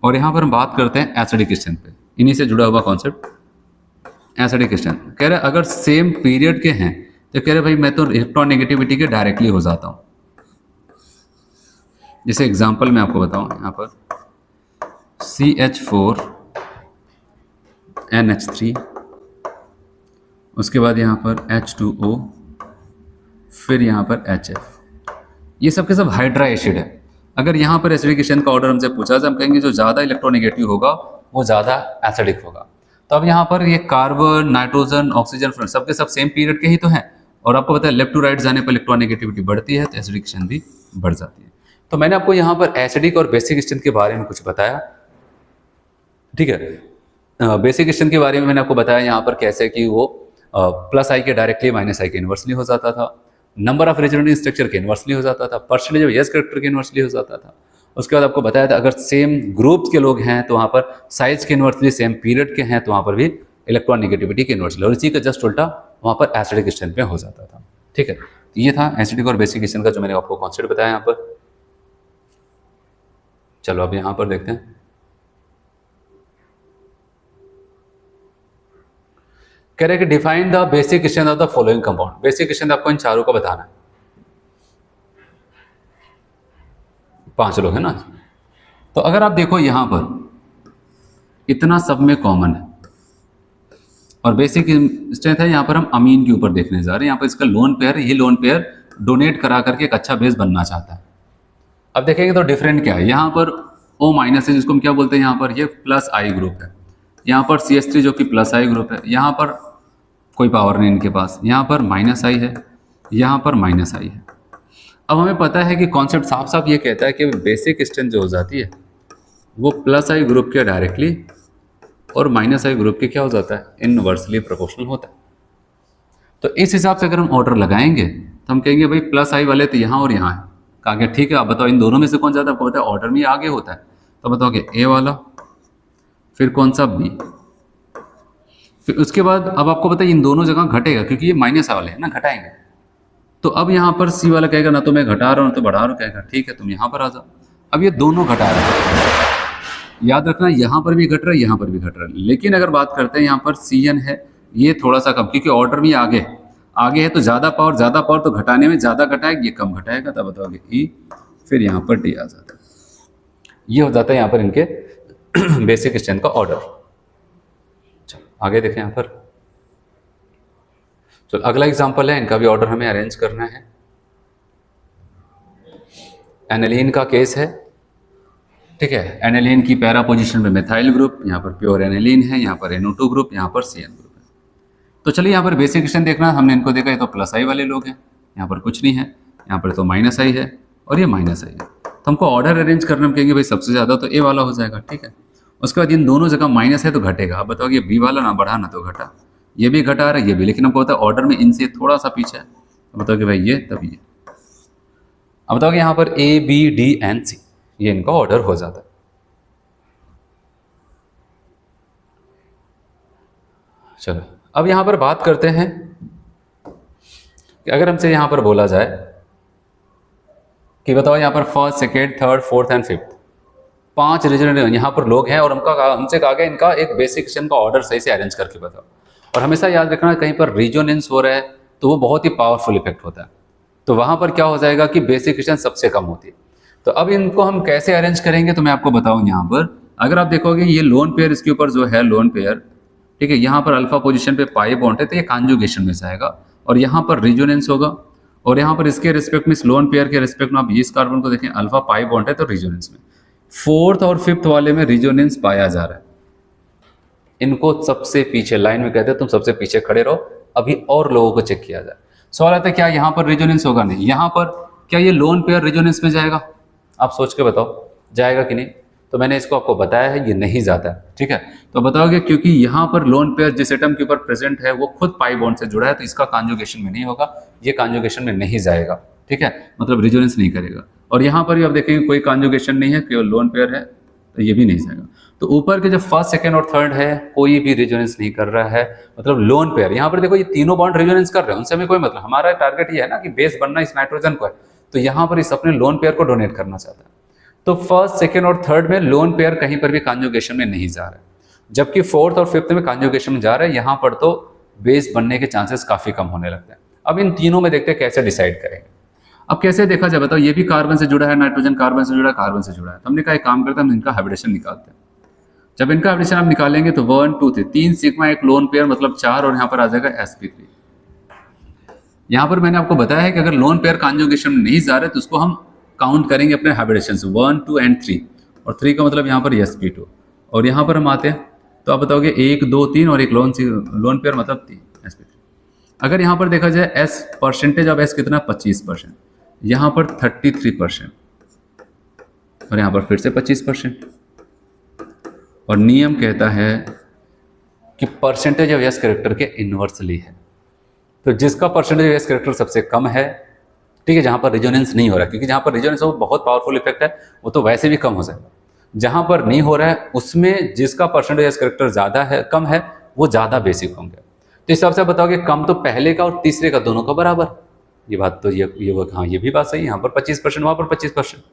और यहाँ पर हम बात करते हैं एसिडिक क्वेश्चन पे, इन्हीं से जुड़ा हुआ कॉन्सेप्ट एसिडिक क्वेश्चन। कह रहे अगर सेम पीरियड के हैं तो कह रहे भाई मैं तो इलेक्ट्रॉन नेगेटिविटी के डायरेक्टली हो जाता हूँ। जैसे एग्जाम्पल मैं आपको बताऊँ, यहाँ पर CH4NH3, उसके बाद यहाँ पर H2O, फिर यहाँ पर HF, ये सब के सब हाइड्रा एसिड है। अगर यहाँ पर एसिडिकेशन का ऑर्डर हमसे पूछा जाए, हम कहेंगे जो ज़्यादा इलेक्ट्रोनेगेटिव होगा वो ज़्यादा एसिडिक होगा। तो अब यहाँ पर ये कार्बन, नाइट्रोजन, ऑक्सीजन सबके सब सेम पीरियड के ही तो हैं। और आपको पता है लेफ्ट टू राइट जाने पर इलेक्ट्रोनेगेटिविटी बढ़ती है तो एसिडिकेशन भी बढ़ जाती है। तो मैंने आपको यहाँ पर एसिडिक और बेसिक क्वेश्चन के बारे में कुछ बताया, ठीक है। बेसिक क्वेश्चन के बारे में मैंने आपको बताया यहाँ पर कैसे कि वो प्लस आई के डायरेक्टली माइनस आई के इन्वर्सली हो जाता था, नंबर ऑफ रेजोनेटिंग स्ट्रक्चर के इन्वर्सली हो जाता था, परसेंटेज ऑफ यस करेक्टर के इन्वर्सली हो जाता था। उसके बाद आपको बताया था अगर सेम ग्रुप के लोग हैं तो वहाँ पर साइज के इन्वर्सली, सेम पीरियड के हैं तो वहाँ पर भी इलेक्ट्रॉन नेगेटिविटी के इन्वर्सली, और इसी का जस्ट उल्टा वहाँ पर एसिडिक क्वेश्चन पे हो जाता था, ठीक है। तो ये था एसिडिक और बेसिक क्वेश्चन का जो मैंने आपको कॉन्सेप्ट बताया यहाँ पर। चलो अब यहाँ पर देखते हैं। कह रहे कि define the basic question of the following compound. Basic question आपको इन चारों का बताना है। 5 लोग हैं ना। तो अगर आप देखो यहां पर इतना सब में कॉमन है और बेसिक स्ट्रेंथ है, यहां पर हम अमीन के ऊपर देखने जा रहे हैं। यहां पर इसका लोन पेयर, ये लोन पेयर डोनेट करा करके एक अच्छा बेस बनना चाहता है। अब देखेंगे तो डिफरेंट क्या है, यहां पर O माइनस है जिसको हम क्या बोलते हैं, यहां पर ये प्लस आई ग्रुप है, यहां पर CH3 जो कि प्लस आई ग्रुप है, यहां पर कोई पावर नहीं इनके पास, यहाँ पर माइनस आई है, यहाँ पर माइनस आई है। अब हमें पता है कि कॉन्सेप्ट साफ साफ ये कहता है कि बेसिक स्ट्रेंथ जो हो जाती है वो प्लस आई ग्रुप के डायरेक्टली और माइनस आई ग्रुप के क्या हो जाता है, इनवर्सली प्रोपोर्शनल होता है। तो इस हिसाब से अगर हम ऑर्डर लगाएंगे तो हम कहेंगे भाई प्लस आई वाले तो यहाँ और यहाँ है। कहा गया ठीक है, आप बताओ इन दोनों में से कौन ज़्यादा, आपको पता है ऑर्डर में आगे होता है। तो बताओगे ए वाला, फिर कौन सा बी, फिर उसके बाद अब आपको पता है इन दोनों जगह घटेगा क्योंकि ये माइनस वाले हैं ना, घटाएंगे। तो अब यहाँ पर सी वाला कहेगा ना तो मैं घटा रहा हूँ तो बढ़ा रहा हूँ, कहेगा ठीक है तुम यहाँ पर आ जाओ। अब ये दोनों घटा रहे हैं, याद रखना यहाँ पर भी घट रहा है, यहाँ पर भी घट रहा है। लेकिन अगर बात करते हैं यहाँ पर CN है, ये थोड़ा सा कम क्योंकि ऑर्डर में आगे आगे है तो ज़्यादा पावर तो घटाने में ज़्यादा घटाएगा, ये कम घटाएगा। तब बताओगे E, फिर यहाँ पर D आ जाता है। ये हो जाता है यहाँ पर इनके बेसिक क्वेश्चन का ऑर्डर। आगे देखें यहाँ पर। चलो अगला एग्जांपल है, इनका भी ऑर्डर हमें अरेंज करना है। एनिलीन का केस है, ठीक है। एनिलीन की पैरा पोजीशन में मिथाइल ग्रुप, यहाँ पर प्योर एनिलीन है, यहाँ पर NO2 ग्रुप, यहाँ पर CN ग्रुप है। तो चलिए यहाँ पर बेसिक क्वेश्चन देखना, हमने इनको देखा, ये तो प्लस आई वाले लोग हैं, यहाँ पर कुछ नहीं है, यहाँ पर तो माइनस आई है और ये माइनस आई है। तो हमको ऑर्डर अरेंज करना, हम कहेंगे भाई सबसे ज़्यादा तो ए वाला हो जाएगा, ठीक है। उसके बाद इन दोनों जगह माइनस है तो घटेगा। अब बताओ ये बी वाला ना बढ़ा ना तो घटा, ये भी घटा रहा है ये भी, लेकिन हमको पता है ऑर्डर में इनसे थोड़ा सा पीछे है। तो बताओ कि भाई ये तब ये। अब बताओ कि यहाँ पर A, B, D and C ये इनका ऑर्डर हो जाता है। चलो अब यहाँ पर बात करते हैं कि अगर हमसे यहाँ पर बोला जाए कि बताओ यहाँ पर first, second, third, fourth and fifth 5 reason यहाँ पर लोग हैं और हमसे कहा गया इनका एक बेसिक क्वेश्चन का ऑर्डर सही से अरेंज करके बताओ। और हमेशा याद रखना कहीं पर रिजोनेंस हो रहा है तो वो बहुत ही पावरफुल इफेक्ट होता है, तो वहाँ पर क्या हो जाएगा कि बेसिक क्वेश्चन सबसे कम होती है। तो अब इनको हम कैसे अरेंज करेंगे तो मैं आपको बताऊँ। यहाँ पर अगर आप देखोगे ये लोन पेयर, इसके ऊपर जो है लोन पेयर, ठीक है, यहाँ पर अल्फा पोजीशन पे पाई बॉन्ड है तो ये कॉन्जुगेशन में जाएगा और यहाँ पर रिजोनेंस होगा। और यहाँ पर इसके रिस्पेक्ट में, इस लोन पेयर के रिस्पेक्ट में आप इस कार्बन को देखें, अल्फा पाई बॉन्ड है तो रिजोनेंस में। 4th और 5th वाले में रिजोनेंस पाया जा रहा है, इनको सबसे पीछे लाइन में कहते हैं, तुम सबसे पीछे खड़े रहो, अभी और लोगों को चेक किया जाए। सवाल आता है क्या यहाँ पर रेजोनेंस होगा? नहीं। यहाँ पर क्या ये लोन पेयर रेजोनेंस में जाएगा? आप सोच के बताओ जाएगा कि नहीं। तो मैंने इसको आपको बताया है ये नहीं जाता है, ठीक है। तो बताओगे क्योंकि यहाँ पर लोन पेयर जिस एटम के ऊपर प्रेजेंट है वो खुद पाई बॉन्ड से जुड़ा है, तो इसका कॉन्जुगेशन में नहीं होगा, ये कॉन्जुगेशन में नहीं जाएगा, ठीक है, मतलब रेजोनेंस नहीं करेगा। और यहाँ पर भी आप देखेंगे कोई कॉन्जुगेशन नहीं है, केवल लोन पेयर है, तो ये भी नहीं जाएगा। तो ऊपर के जो फर्स्ट, सेकंड और थर्ड है कोई भी रेजोनेंस नहीं कर रहा है, मतलब लोन पेयर। यहाँ पर देखो ये तीनों बॉन्ड रेजोनेंस कर रहे हैं, उनसे हमें कोई मतलब, हमारा टारगेट ये है ना कि बेस बनना इस नाइट्रोजन को है, तो यहाँ पर इस अपने लोन पेयर को डोनेट करना चाहता है। तो फर्स्ट, सेकंड और थर्ड में लोन पेयर कहीं पर भी कॉन्जुगेशन में नहीं जा रहा है, जबकि फोर्थ और फिफ्थ में कॉन्जुगेशन में जा रहा है। यहाँ पर तो बेस बनने के चांसेस काफी कम होने लगते हैं। अब इन तीनों में देखते हैं कैसे डिसाइड करेंगे। अब कैसे देखा जाए बताओ, ये भी कार्बन से जुड़ा है, नाइट्रोजन कार्बन से जुड़ा है, कार्बन से जुड़ा है, तो हमने कहा एक काम करते हैं, हम इनका हाइब्रिडेशन निकालते हैं। जब इनका हाइब्रिडेशन आप निकालेंगे तो 1 2 3 सिग्मा एक लोन पेयर मतलब 4, और यहाँ पर आ जाएगा sp3। यहाँ पर मैंने आपको बताया है कि अगर लोन पेयर कॉन्जुगेशन में नहीं जा रहे तो उसको हम काउंट करेंगे अपने हाइब्रिडेशन से 1 2 एंड 3, और 3 का मतलब यहाँ पर sp2। और यहाँ पर हम आते हैं तो आप बताओगे 1 2 3 और एक लोन पेयर मतलब 3 sp3। अगर यहाँ पर देखा जाए s परसेंटेज ऑफ s कितना 25%, यहाँ पर 33%, और यहाँ पर फिर से 25%। और नियम कहता है कि परसेंटेज ऑफ एस कैरेक्टर के इन्वर्सली है, तो जिसका परसेंटेज ऑफ एस कैरेक्टर सबसे कम है, ठीक है, जहां पर रेजोनेंस नहीं हो रहा है, क्योंकि जहां पर रेजोनेंस हो बहुत पावरफुल इफेक्ट है, वो तो वैसे भी कम हो जाएगा। जहां पर नहीं हो रहा है उसमें जिसका परसेंटेज एस कैरेक्टर ज्यादा है, कम है, वो ज्यादा बेसिक होंगे। तो इस हिसाब से बताओगे कम तो पहले का और तीसरे का दोनों का बराबर। ये बात तो हाँ ये भी बात सही है, यहाँ पर 25%, वहां पर 25%।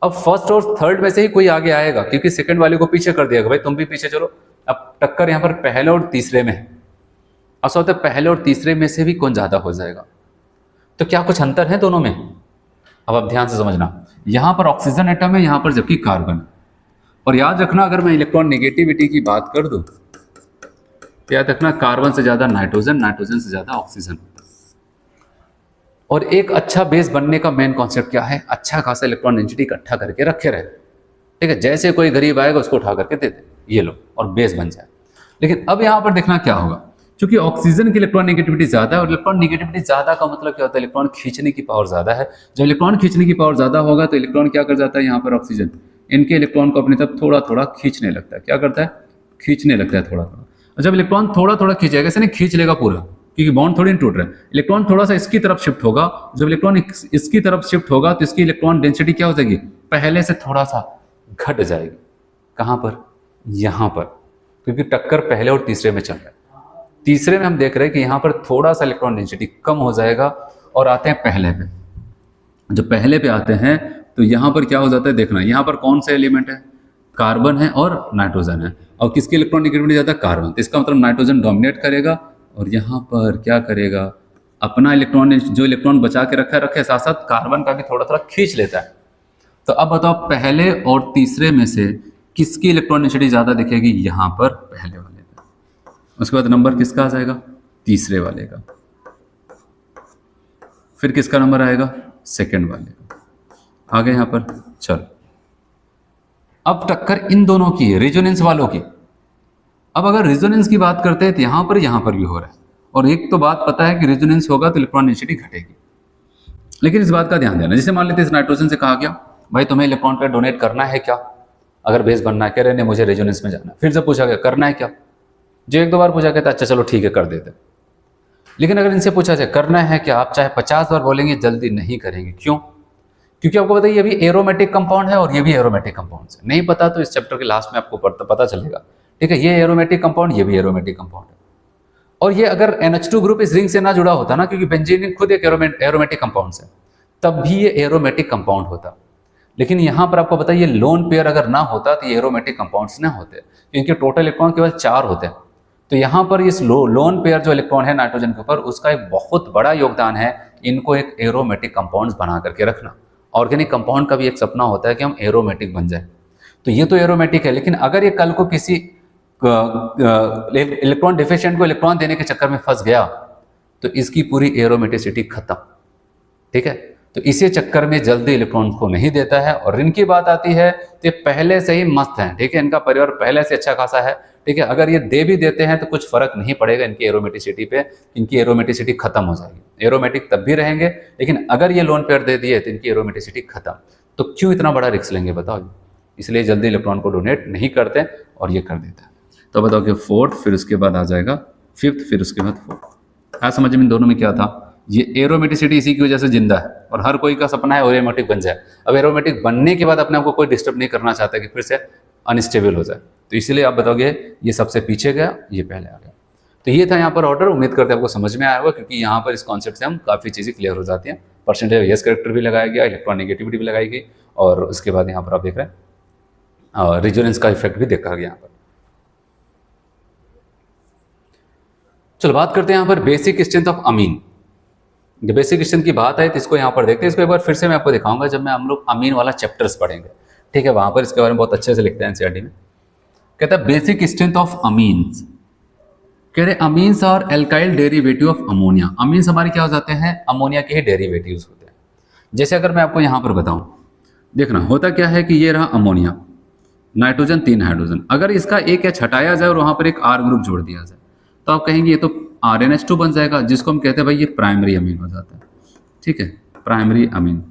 अब फर्स्ट और थर्ड में से ही कोई आगे आएगा, क्योंकि सेकंड वाले को पीछे कर दिया, भाई तुम भी पीछे चलो। अब टक्कर यहाँ पर पहले और तीसरे में है। ऐसा होता है पहले और तीसरे में से भी कौन ज्यादा हो जाएगा, तो क्या कुछ अंतर है दोनों में? अब आप ध्यान से समझना, यहाँ पर ऑक्सीजन एटम है, यहाँ पर जबकि कार्बन। और याद रखना अगर मैं इलेक्ट्रॉन नेगेटिविटी की बात कर दूं तो याद रखना कार्बन से ज्यादा नाइट्रोजन, नाइट्रोजन से ज्यादा ऑक्सीजन। और एक अच्छा बेस बनने का मेन कॉन्सेप्ट क्या है? अच्छा खासा इलेक्ट्रॉन डेंसिटी इकट्ठा करके रखे रहे, ठीक है, जैसे कोई गरीब आएगा उसको उठा करके दे दे, ये लो, और बेस बन जाए। लेकिन अब यहाँ पर देखना क्या होगा, क्योंकि ऑक्सीजन की इलेक्ट्रॉन नेगेटिविटी ज्यादा है, और इलेक्ट्रॉन नेगेटिविटी ज्यादा का मतलब क्या होता है? इलेक्ट्रॉन खींचने की पावर ज्यादा है। जब इलेक्ट्रॉन खींचने की पावर ज्यादा होगा तो इलेक्ट्रॉन क्या कर जाता है, यहाँ पर ऑक्सीजन इनके इलेक्ट्रॉन को अपनी तरफ थोड़ा थोड़ा खींचने लगता है। क्या करता है? खींचने लगता है थोड़ा थोड़ा। और जब इलेक्ट्रॉन थोड़ा थोड़ा खींचेगा, ऐसे नहीं खींच लेगा पूरा, क्योंकि बॉन्ड थोड़ी टूट रहा है, इलेक्ट्रॉन थोड़ा सा इसकी तरफ शिफ्ट होगा। जब इलेक्ट्रॉन इसकी तरफ शिफ्ट होगा तो इसकी इलेक्ट्रॉन डेंसिटी क्या हो जाएगी? पहले से थोड़ा सा घट जाएगी। कहां पर? यहां पर, क्योंकि टक्कर पहले और तीसरे में चल रहा है। तीसरे में हम देख रहे हैं कि यहां पर थोड़ा सा इलेक्ट्रॉन डेंसिटी कम हो जाएगा, और आते हैं पहले पे। जब पहले पे आते हैं तो यहां पर क्या हो जाता है, देखना यहां पर कौन सा एलिमेंट है? कार्बन है और नाइट्रोजन है, और किसकी इलेक्ट्रॉन नेगेटिविटी ज्यादा? कार्बन। तो इसका मतलब नाइट्रोजन डोमिनेट करेगा, और यहाँ पर क्या करेगा? अपना इलेक्ट्रॉन, जो इलेक्ट्रॉन बचा के रखे साथ साथ कार्बन का भी थोड़ा थोड़ा खींच लेता है। तो अब बताओ पहले और तीसरे में से किसकी इलेक्ट्रॉन डेंसिटी ज्यादा दिखेगी? यहाँ पर पहले वाले का। उसके बाद नंबर किसका आ जाएगा? तीसरे वाले का। फिर किसका नंबर आएगा? सेकेंड वाले का। आगे यहाँ पर चलो, अब टक्कर इन दोनों की है, रेजोनेंस वालों की। अब अगर रेजोनेंस की बात करते हैं तो यहाँ पर भी हो रहा है, और एक तो बात पता है कि रेजोनेंस होगा तो इलेक्ट्रॉन डेंसिटी घटेगी। लेकिन इस बात का ध्यान देना, जैसे मान लेते हैं इस नाइट्रोजन से कहा गया भाई तुम्हें इलेक्ट्रॉन पेयर डोनेट करना है क्या, अगर बेस बनना है, कह रहे हैं मुझे रेजोनेंस में जाना है। फिर से पूछा गया करना है क्या, जो एक दो बार पूछा गया था अच्छा चलो ठीक है कर देते। लेकिन अगर इनसे पूछा जाए करना है क्या, आप चाहे 50 बार बोलेंगे जल्दी नहीं करेंगे। क्यों? क्योंकि आपको बताइए ये भी एरोमेटिक कंपाउंड है और ये भी एरोमेटिक कंपाउंड है। नहीं पता तो इस चैप्टर के लास्ट में आपको पता चलेगा, ठीक है। ये एरोमेटिक कंपाउंड, ये भी एरोमेटिक कंपाउंड है। और ये अगर NH2 ग्रुप इस रिंग से ना जुड़ा होता ना, क्योंकि बेंजीन खुद एक एरोमेटिक कंपाउंड है, तब भी ये एरोमेटिक कंपाउंड होता। लेकिन यहाँ पर आपको बताइए लोन पेयर अगर ना होता तो ये एरोमेटिक कंपाउंड्स ना होते, क्योंकि टोटल इलेक्ट्रॉन केवल 4 होते हैं। तो यहाँ पर इस लोन पेयर जो इलेक्ट्रॉन है नाइट्रोजन के ऊपर, उसका एक बहुत बड़ा योगदान है इनको एक एरोमेटिक कंपाउंड्स बना करके रखना। ऑर्गेनिक कंपाउंड का भी एक सपना होता है कि हम एरोमेटिक बन जाए। तो ये तो एरोमेटिक है, लेकिन अगर ये कल को किसी इलेक्ट्रॉन डिफिशिएंट को इलेक्ट्रॉन देने के चक्कर में फंस गया तो इसकी पूरी एरोमेटिसिटी खत्म, ठीक है। तो इसी चक्कर में जल्दी इलेक्ट्रॉन को नहीं देता है। और इनकी बात आती है तो ये पहले से ही मस्त है, ठीक है, इनका परिवार पहले से अच्छा खासा है, ठीक है। अगर ये दे भी देते हैं तो कुछ फर्क नहीं पड़ेगा इनकी एरोमेटिसिटी पे, इनकी एरोमेटिसिटी खत्म हो जाएगी। एरोमेटिक तब भी रहेंगे, लेकिन अगर ये लोन पेयर दे दिए तो इनकी एरोमेटिसिटी खत्म। तो क्यों इतना बड़ा रिस्क लेंगे बताओ? इसलिए जल्दी इलेक्ट्रॉन को डोनेट नहीं करते और ये कर देता है। तो बताओ कि फोर्थ, फिर उसके बाद आ जाएगा फिफ्थ, फिर उसके बाद फोर्थ। आज समझ में इन दोनों में क्या था? ये एरोमेटिसिटी इसी की वजह से जिंदा है, और हर कोई का सपना है एरोमेटिक बन जाए। अब एरोमेटिक बनने के बाद अपने आप को कोई डिस्टर्ब नहीं करना चाहता कि फिर से अनस्टेबल हो जाए, तो इसलिए आप बताओगे ये सबसे पीछे गया, ये पहले आ गया। तो ये था यहाँ पर ऑर्डर। उम्मीद करते हैं आपको समझ में आया होगा, क्योंकि यहाँ पर इस कॉन्सेप्ट से हम काफ़ी चीज़ें क्लियर हो जाती हैं। परसेंटेज यस करेक्टर भी लगाया गया, इलेक्ट्रॉन नेगेटिविटी भी लगाई गई, और उसके बाद यहाँ पर आप देख रहे हैं रेजोनेंस का इफेक्ट भी देखा गया यहाँ पर। चलो बात करते हैं यहाँ पर बेसिक स्ट्रेंथ ऑफ अमीन। जब बेसिक स्ट्रेंथ की बात है तो इसको यहाँ पर देखते हैं। इसको एक बार फिर से मैं आपको दिखाऊंगा जब मैं हम लोग अमीन वाला चैप्टर्स पढ़ेंगे, ठीक है। वहां पर इसके बारे में बहुत अच्छे से लिखते हैं एनसीईआरटी में। कहता है बेसिक स्ट्रेंथ ऑफ अमीन्स। कह रहे अमीन्स और alkyl derivative of ammonia. Amines हमारे क्या हो जाते हैं? अमोनिया के ही डेरिवेटिव्स होते हैं। जैसे अगर मैं आपको यहाँ पर बताऊं, देखना होता क्या है कि ये रहा अमोनिया, नाइट्रोजन 3 हाइड्रोजन। अगर इसका एक एच हटाया जाए और वहां पर एक आर ग्रुप जोड़ दिया जाए तो आप कहेंगे ये तो RnH2 बन जाएगा, जिसको हम कहते हैं भाई ये प्राइमरी अमीन हो जाता है, ठीक है, प्राइमरी अमीन।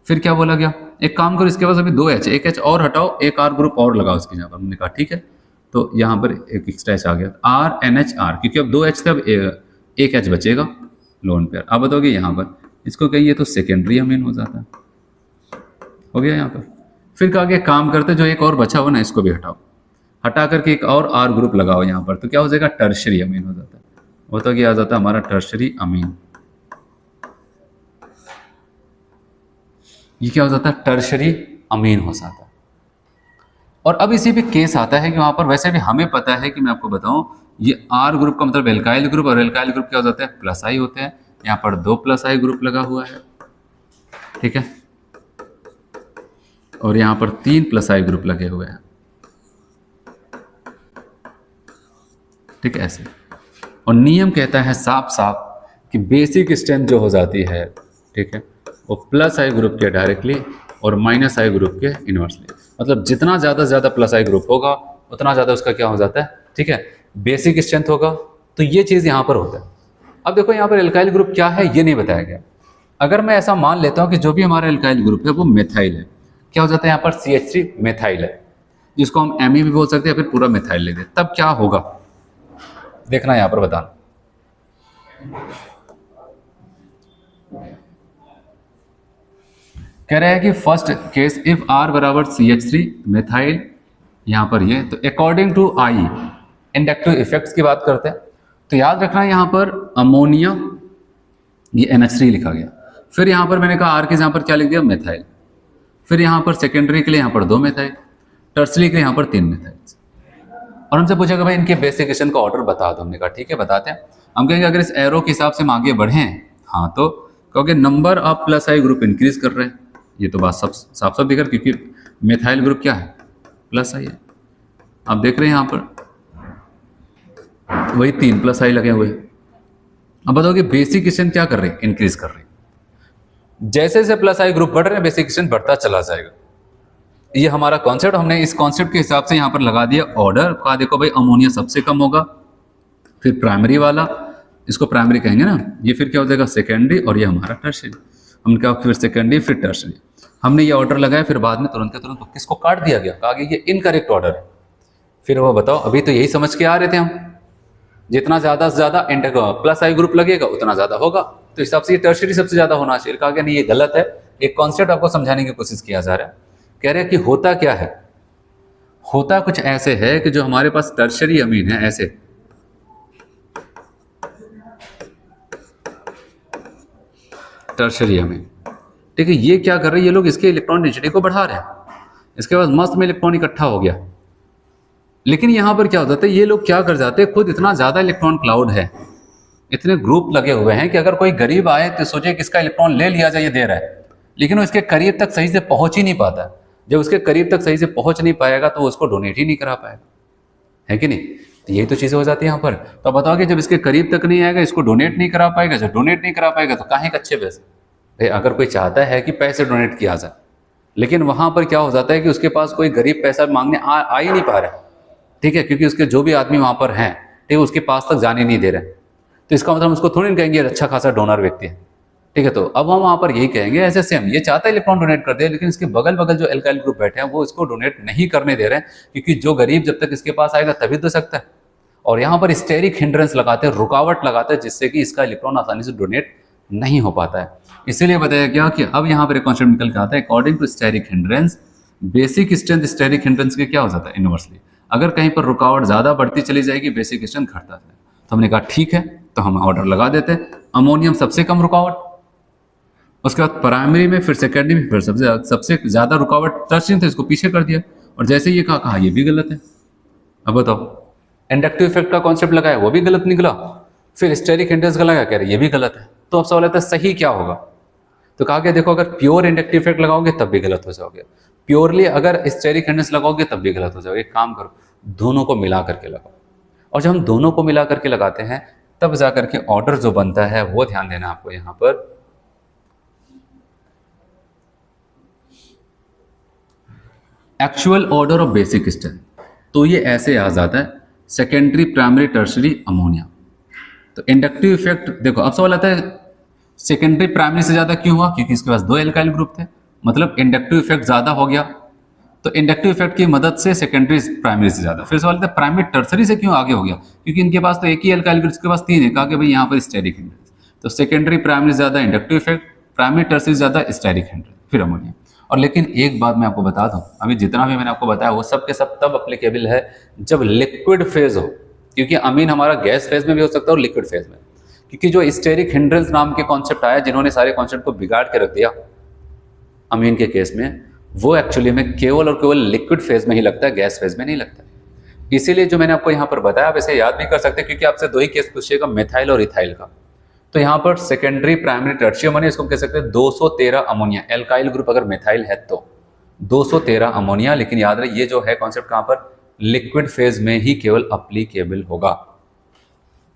फिर क्या बोला गया? एक काम करो, इसके पास अभी 2 H, एक H और हटाओ, एक R ग्रुप और लगाओ इसके यहाँ पर। हमने कहा ठीक है, तो यहाँ पर एक एक्स्ट्रा H आ गया, RnHR, क्योंकि अब 2 H थे, अब एक H बचेगा लोन पेयर। अब बताओगे यहाँ पर इसको कहिए तो सेकेंडरी अमीन हो जाता है, हो गया यहाँ पर। फिर कहा गया काम करते जो एक और बचा हो ना, इसको भी हटाओ, हटा करके एक और R ग्रुप लगाओ यहाँ पर, तो क्या हो जाएगा? टर्शरी अमीन हो जाता है। वो तो क्या आ जाता है हमारा टर्शरी अमीन। ये क्या हो जाता है? टर्शरी अमीन हो जाता है। और अब इसी पे केस आता है कि वहां पर वैसे भी हमें पता है कि मैं आपको बताऊं, ये R ग्रुप का मतलब एल्काइल ग्रुप, और एल्काइल ग्रुप क्या हो जाता है? प्लस आई होते हैं। यहाँ पर 2 प्लस आई ग्रुप लगा हुआ है, ठीक है, और यहाँ पर 3 प्लस आई ग्रुप लगे हुए हैं, ठीक है, ऐसे। और नियम कहता है साफ साफ कि बेसिक स्ट्रेंथ जो हो जाती है, ठीक है, वो प्लस आई ग्रुप के डायरेक्टली और माइनस आई ग्रुप के इनवर्सली। मतलब जितना ज़्यादा से ज़्यादा प्लस आई ग्रुप होगा उतना ज़्यादा उसका क्या हो जाता है, ठीक है, बेसिक स्ट्रेंथ होगा। तो ये चीज़ यहाँ पर होता है। अब देखो यहाँ पर एल्काइल ग्रुप क्या है ये नहीं बताया गया। अगर मैं ऐसा मान लेता हूँ कि जो भी हमारा एल्काइल ग्रुप है वो मेथाइल है, क्या हो जाता है यहाँ पर? CH3 मेथाइल है, जिसको हम Me भी बोल सकते हैं, फिर पूरा मेथाइल ले दें, तब क्या होगा देखना यहां पर बताना। कह रहे हैं कि फर्स्ट केस इफ R बराबर CH3 मेथाइल, यहां पर ये, तो according to I inductive effects की बात करते हैं। तो याद रखना यहां पर अमोनिया, ये NH3 लिखा गया, फिर यहां पर मैंने कहा R के यहां पर क्या लिख दिया? मेथाइल। फिर यहां पर सेकेंडरी के लिए यहां पर 2 मेथाइल, टर्सरी के लिए यहां पर 3 मेथाइल। और हमसे पूछा कि भाई इनके बेसिक स्ट्रेंथ का ऑर्डर बता दो। हमने कहा ठीक है बताते हैं। हम कहेंगे अगर इस एरो के हिसाब से हम आगे बढ़ें, हाँ, तो कहोगे number of plus I group increase कर रहे हैं। ये तो बात सब साफ साफ दिख रहा है, क्योंकि मेथाइल ग्रुप क्या है? प्लस आई है। आप देख रहे हैं यहाँ पर वही 3 प्लस आई लगे हुए। अब बताओगे बेसिक स्ट्रेंथ क्या कर रहे हैं? इंक्रीज कर रहे हैं। जैसे जैसे प्लस आई ग्रुप बढ़ रहे हैं बेसिक स्ट्रेंथ बढ़ता चला जाएगा। ये हमारा कॉन्सेप्ट, हमने इस कॉन्सेप्ट के हिसाब से यहाँ पर लगा दिया ऑर्डर। कहा देखो भाई अमोनिया सबसे कम होगा, फिर प्राइमरी वाला, इसको प्राइमरी कहेंगे ना, ये फिर क्या हो जाएगा? सेकेंडरी, और ये हमारा टर्शरी। हमने कहा फिर सेकेंडरी फिर टर्शरी। हमने ये ऑर्डर लगाया, फिर बाद में तुरंत के तुरंत किसको काट दिया गया, कहा गया ये इनकरेक्ट ऑर्डर है। फिर वो बताओ, अभी तो यही समझ के आ रहे थे हम, जितना ज्यादा से ज्यादा प्लस आई ग्रुप लगेगा उतना ज्यादा होगा, तो इस हिसाब से ये टर्शरी सबसे ज्यादा होना चाहिए। कहा गया नहीं, ये गलत है। एक कॉन्सेप्ट आपको समझाने की कोशिश किया जा रहा है। कह रहे हैं कि होता क्या है? होता कुछ ऐसे है कि जो हमारे पास टर्शरी अमीन है, ऐसे टर्शरी अमीन, ठीक है, ये क्या कर रहे हैं? ये लोग इसके इलेक्ट्रॉन डेंसिटी को बढ़ा रहे हैं, इसके बाद मस्त में इलेक्ट्रॉन इकट्ठा हो गया। लेकिन यहां पर क्या हो जाता है? ये लोग क्या कर जाते हैं, खुद इतना ज्यादा इलेक्ट्रॉन क्लाउड है, इतने ग्रुप लगे हुए हैं कि अगर कोई गरीब आए तो सोचे किसका इलेक्ट्रॉन ले लिया जाए, ये दे रहा है, लेकिन वो इसके करीब तक सही से पहुंच ही नहीं पाता। जब उसके करीब तक सही से पहुंच नहीं पाएगा तो वो उसको डोनेट ही नहीं करा पाएगा, है कि नहीं? तो यही तो चीजें हो जाती है यहाँ पर। तो बताओ कि जब इसके करीब तक नहीं आएगा, इसको डोनेट नहीं करा पाएगा, जब डोनेट नहीं करा पाएगा तो काहे कच्चे पैसे। अगर कोई चाहता है कि पैसे डोनेट किया जाए, लेकिन वहां पर क्या हो जाता है कि उसके पास कोई गरीब पैसा मांगने आ ही नहीं पा रहा है, ठीक है, क्योंकि उसके जो भी आदमी वहां पर हैं, ठीक है, उसके पास तक जाने नहीं दे रहे, तो इसका मतलब उसको थोड़ी नहीं कहेंगे अच्छा खासा डोनर व्यक्ति है, ठीक है। तो अब हम वहां पर यही कहेंगे ऐसे सेम ये चाहता है इलेक्ट्रॉन डोनेट कर दे, लेकिन इसके बगल बगल जो एल्काइल ग्रुप बैठे हैं वो इसको डोनेट नहीं करने दे रहे हैं, क्योंकि जो गरीब जब तक इसके पास आएगा तभी दे सकता है। और यहाँ पर स्टेरिक हिंड्रेंस लगाते हैं, रुकावट लगाते हैं, जिससे कि इसका इलेक्ट्रॉन आसानी से डोनेट नहीं हो पाता है। इसीलिए बताया गया कि अब यहाँ पर एक कॉन्सेप्ट निकल के आता है, according to steric hindrance basic strength steric hindrance के क्या हो जाता है इनवर्सली, अगर कहीं पर रुकावट ज्यादा बढ़ती चली जाएगी बेसिक स्ट्रेंथ घटता है। तो हमने कहा ठीक है, तो हम ऑर्डर लगा देते हैं, अमोनियम सबसे कम रुकावट, उसके बाद प्राइमरी में, फिर सेकेंडरी में, फिर सबसे ज्यादा रुकावट टर्शियरी थे, इसको पीछे कर दिया। और जैसे ये कहा ये भी गलत है। अब बताओ, इंडक्टिव इफेक्ट का कॉन्सेप्ट लगाया वो भी गलत निकला, फिर स्टेरिक हिंड्रेंस का लगा, कह रहे ये भी गलत है। तो अब सवाल आता है सही क्या होगा, तो कहा गया देखो अगर प्योर इंडक्टिव इफेक्ट लगाओगे तब भी गलत हो जाओगे, प्योरली अगर स्टेरिक हिंड्रेंस लगाओगे तब भी गलत हो जाओगे। एक काम करो, दोनों को मिला करके लगाओ, और जब हम दोनों को मिला करके लगाते हैं तब जा करके ऑर्डर जो बनता है वो ध्यान देना आपको यहां पर। Actual order of basic strength, तो ये ऐसे आ जाता है सेकेंडरी प्राइमरी टर्शरी अमोनिया। तो इंडक्टिव इफेक्ट देखो, अब सवाल आता है सेकेंडरी प्राइमरी से ज्यादा क्यों हुआ, क्योंकि इसके पास दो एल्काइल ग्रुप थे, मतलब इंडक्टिव इफेक्ट ज्यादा हो गया, तो इंडक्टिव इफेक्ट की मदद से सेकेंडरी प्राइमरी से ज्यादा। फिर सवाल आता है प्राइमरी टर्सरी से क्यों आगे हो गया, क्योंकि इनके पास तो एक ही एल्काइल ग्रुप, इसके पास तीन है, कहा कि भाई यहाँ पर स्टेरिक हिंड्रेंस, तो सेकेंडरी प्राइमरी से ज्यादा इंडक्टिव इफेक्ट, प्राइमरी टर्सरी से ज्यादा स्टेरिक हिंड्रेंस, फिर अमोनिया। और लेकिन एक बात मैं आपको बता दूं, अभी जितना भी मैंने आपको बताया वो सब के सब तब अप्लीकेबल है जब लिक्विड फेज हो, क्योंकि अमीन हमारा गैस फेज में भी हो सकता है और लिक्विड फेज में, क्योंकि जो स्टेरिक हिंड्रेंस नाम के कॉन्सेप्ट आया जिन्होंने सारे कॉन्सेप्ट को बिगाड़ के रख दिया अमीन के केस में, वो एक्चुअली में केवल और केवल लिक्विड फेज में ही लगता है, गैस फेज में नहीं लगता। इसीलिए जो मैंने आपको यहाँ पर बताया आप इसे याद भी कर सकते हैं, क्योंकि आपसे दो ही केस पूछिएगा मेथाइल और इथाइल का। तो यहाँ पर सेकेंडरी प्राइमरी टर्शियरी अमोनिया, इसको कह सकते हैं 213 अमोनिया, एल्काइल ग्रुप अगर मेथाइल है तो 213 अमोनिया। लेकिन याद रहे ये जो है कॉन्सेप्ट कहाँ पर, लिक्विड फेज में ही केवल अप्लीकेबल होगा,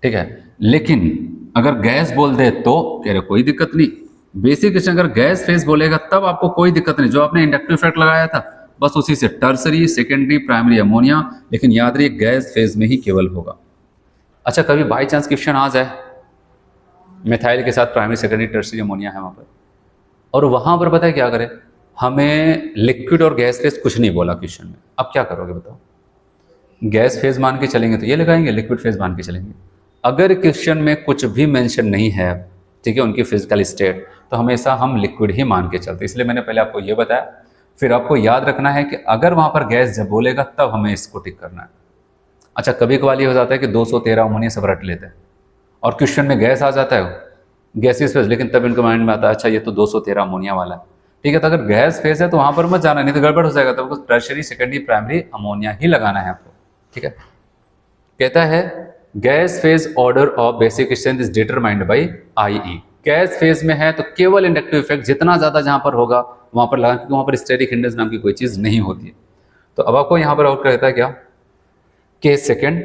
ठीक है। लेकिन अगर गैस बोल दे तो कह रहे कोई दिक्कत नहीं, बेसिक क्वेश्चन अगर गैस फेज बोलेगा तब आपको कोई दिक्कत नहीं, जो आपने इंडक्टिव इफेक्ट लगाया था बस उसी से टर्सरी सेकेंडरी प्राइमरी अमोनिया, लेकिन याद रहिए गैस फेज में ही केवल होगा। अच्छा, कभी बाई चांस क्वेश्चन आ जाए मिथाइल के साथ प्राइमरी सेकेंडरी टर्सरी अमोनिया है वहां पर, और वहां पर पता है क्या करें, हमें लिक्विड और गैस फेज कुछ नहीं बोला क्वेश्चन में, अब क्या करोगे बताओ। गैस फेज मान के चलेंगे तो ये लगाएंगे, लिक्विड फेज मान के चलेंगे। अगर क्वेश्चन में कुछ भी मेंशन नहीं है, ठीक है, उनकी फिजिकल स्टेट, तो हमेशा हम लिक्विड ही मान के चलते। इसलिए मैंने पहले आपको ये बताया। फिर आपको याद रखना है कि अगर वहां पर गैस जब बोलेगा तब हमें इसको टिक करना है। अच्छा, कभी कभार ये हो जाता है कि 213 अमोनिया सब रट लेते हैं और क्वेश्चन में गैस आ जाता है, गैसेस फेज, लेकिन तब इनके माइंड में आता है अच्छा ये तो 213 अमोनिया वाला है, ठीक है। तो अगर गैस फेज है तो वहां पर मत जाना, नहीं तो गड़बड़ हो जाएगा, तो टर्शियरी सेकेंडरी प्राइमरी अमोनिया ही लगाना है आपको, ठीक है। कहता है gas phase order of basic strength is determined by IE। Gas phase में है तो केवल इंडक्टिव इफेक्ट जितना ज्यादा जहां पर होगा वहां पर लगा, क्योंकि वहां पर स्टेरिक हिंड्रेंस नाम की कोई चीज नहीं होती है। तो अब आपको यहां पर आउट कहता है क्या, केस सेकेंड,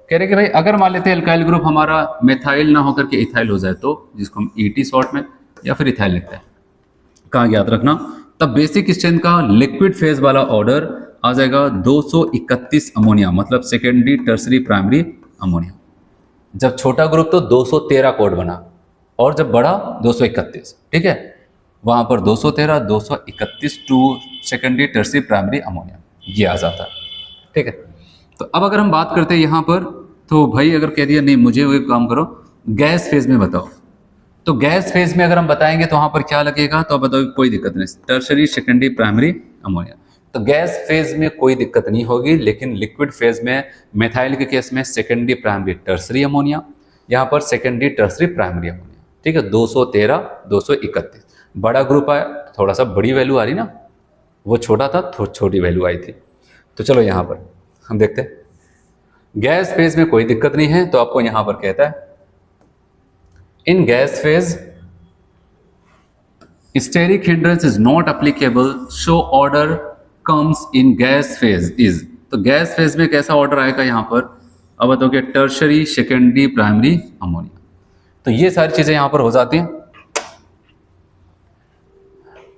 कह रहे कि भाई अगर मान लेते हैं एल्काइल ग्रुप हमारा मेथाइल ना होकर के इथाइल हो जाए, तो जिसको हम ET शॉर्ट में या फिर इथाइल लिखते हैं, कहाँ याद रखना, तब बेसिक स्ट्रेंथ का लिक्विड फेज वाला ऑर्डर आ जाएगा 231 अमोनिया, मतलब सेकेंडरी टर्सरी प्राइमरी अमोनिया। जब छोटा ग्रुप तो 213 कोड बना, और जब बड़ा 231, ठीक है, वहां पर 213 231 to secondary tertiary primary ammonia ये आ जाता है, ठीक है। तो अब अगर हम बात करते हैं यहां पर, तो भाई अगर कह दिया नहीं मुझे वो काम करो गैस फेज में बताओ, तो गैस फेज में अगर हम बताएंगे तो वहां पर क्या लगेगा, तो अब बताओ कोई दिक्कत नहीं, टर्सरी सेकेंडरी प्राइमरी अमोनिया। तो गैस फेज में कोई दिक्कत नहीं होगी, लेकिन लिक्विड फेज में मेथाइल के केस में सेकेंडरी प्राइमरी टर्सरी अमोनिया, यहाँ पर सेकेंडरी टर्सरी प्राइमरी अमोनिया, ठीक है। 213 231 बड़ा ग्रुप आया, थोड़ा सा बड़ी वैल्यू आ रही ना, वो छोटा था तो छोटी वैल्यू आई थी। तो चलो यहाँ पर हम देखते हैं, गैस फेज में कोई दिक्कत नहीं है, तो आपको यहां पर कहता है in gas phase steric hindrance is not applicable, so order comes in gas phase is. तो गैस फेज में कैसा ऑर्डर आएगा यहां पर, अब बताओगे टर्शरी सेकेंडरी प्राइमरी अमोनिया। तो ये सारी चीजें यहां पर हो जाती हैं,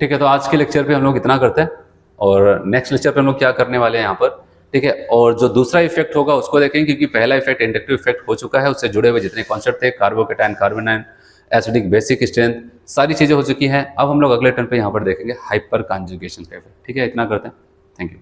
ठीक है। तो आज के लेक्चर पे हम लोग इतना करते हैं, और नेक्स्ट लेक्चर पे हम लोग क्या करने वाले हैं यहाँ पर, ठीक है। और जो दूसरा इफेक्ट होगा उसको देखेंगे, क्योंकि पहला इफेक्ट इंडक्टिव इफेक्ट हो चुका है, उससे जुड़े हुए जितने कॉन्सेप्ट थे, कार्बोकेटाइन, कार्बोनाइन, एसिडिक बेसिक स्ट्रेंथ, सारी चीजें हो चुकी हैं। अब हम लोग अगले टर्न पे यहाँ पर देखेंगे हाइपर कॉन्जुगेशन का इफेक्ट। ठीक है, इतना करते हैं। Thank you.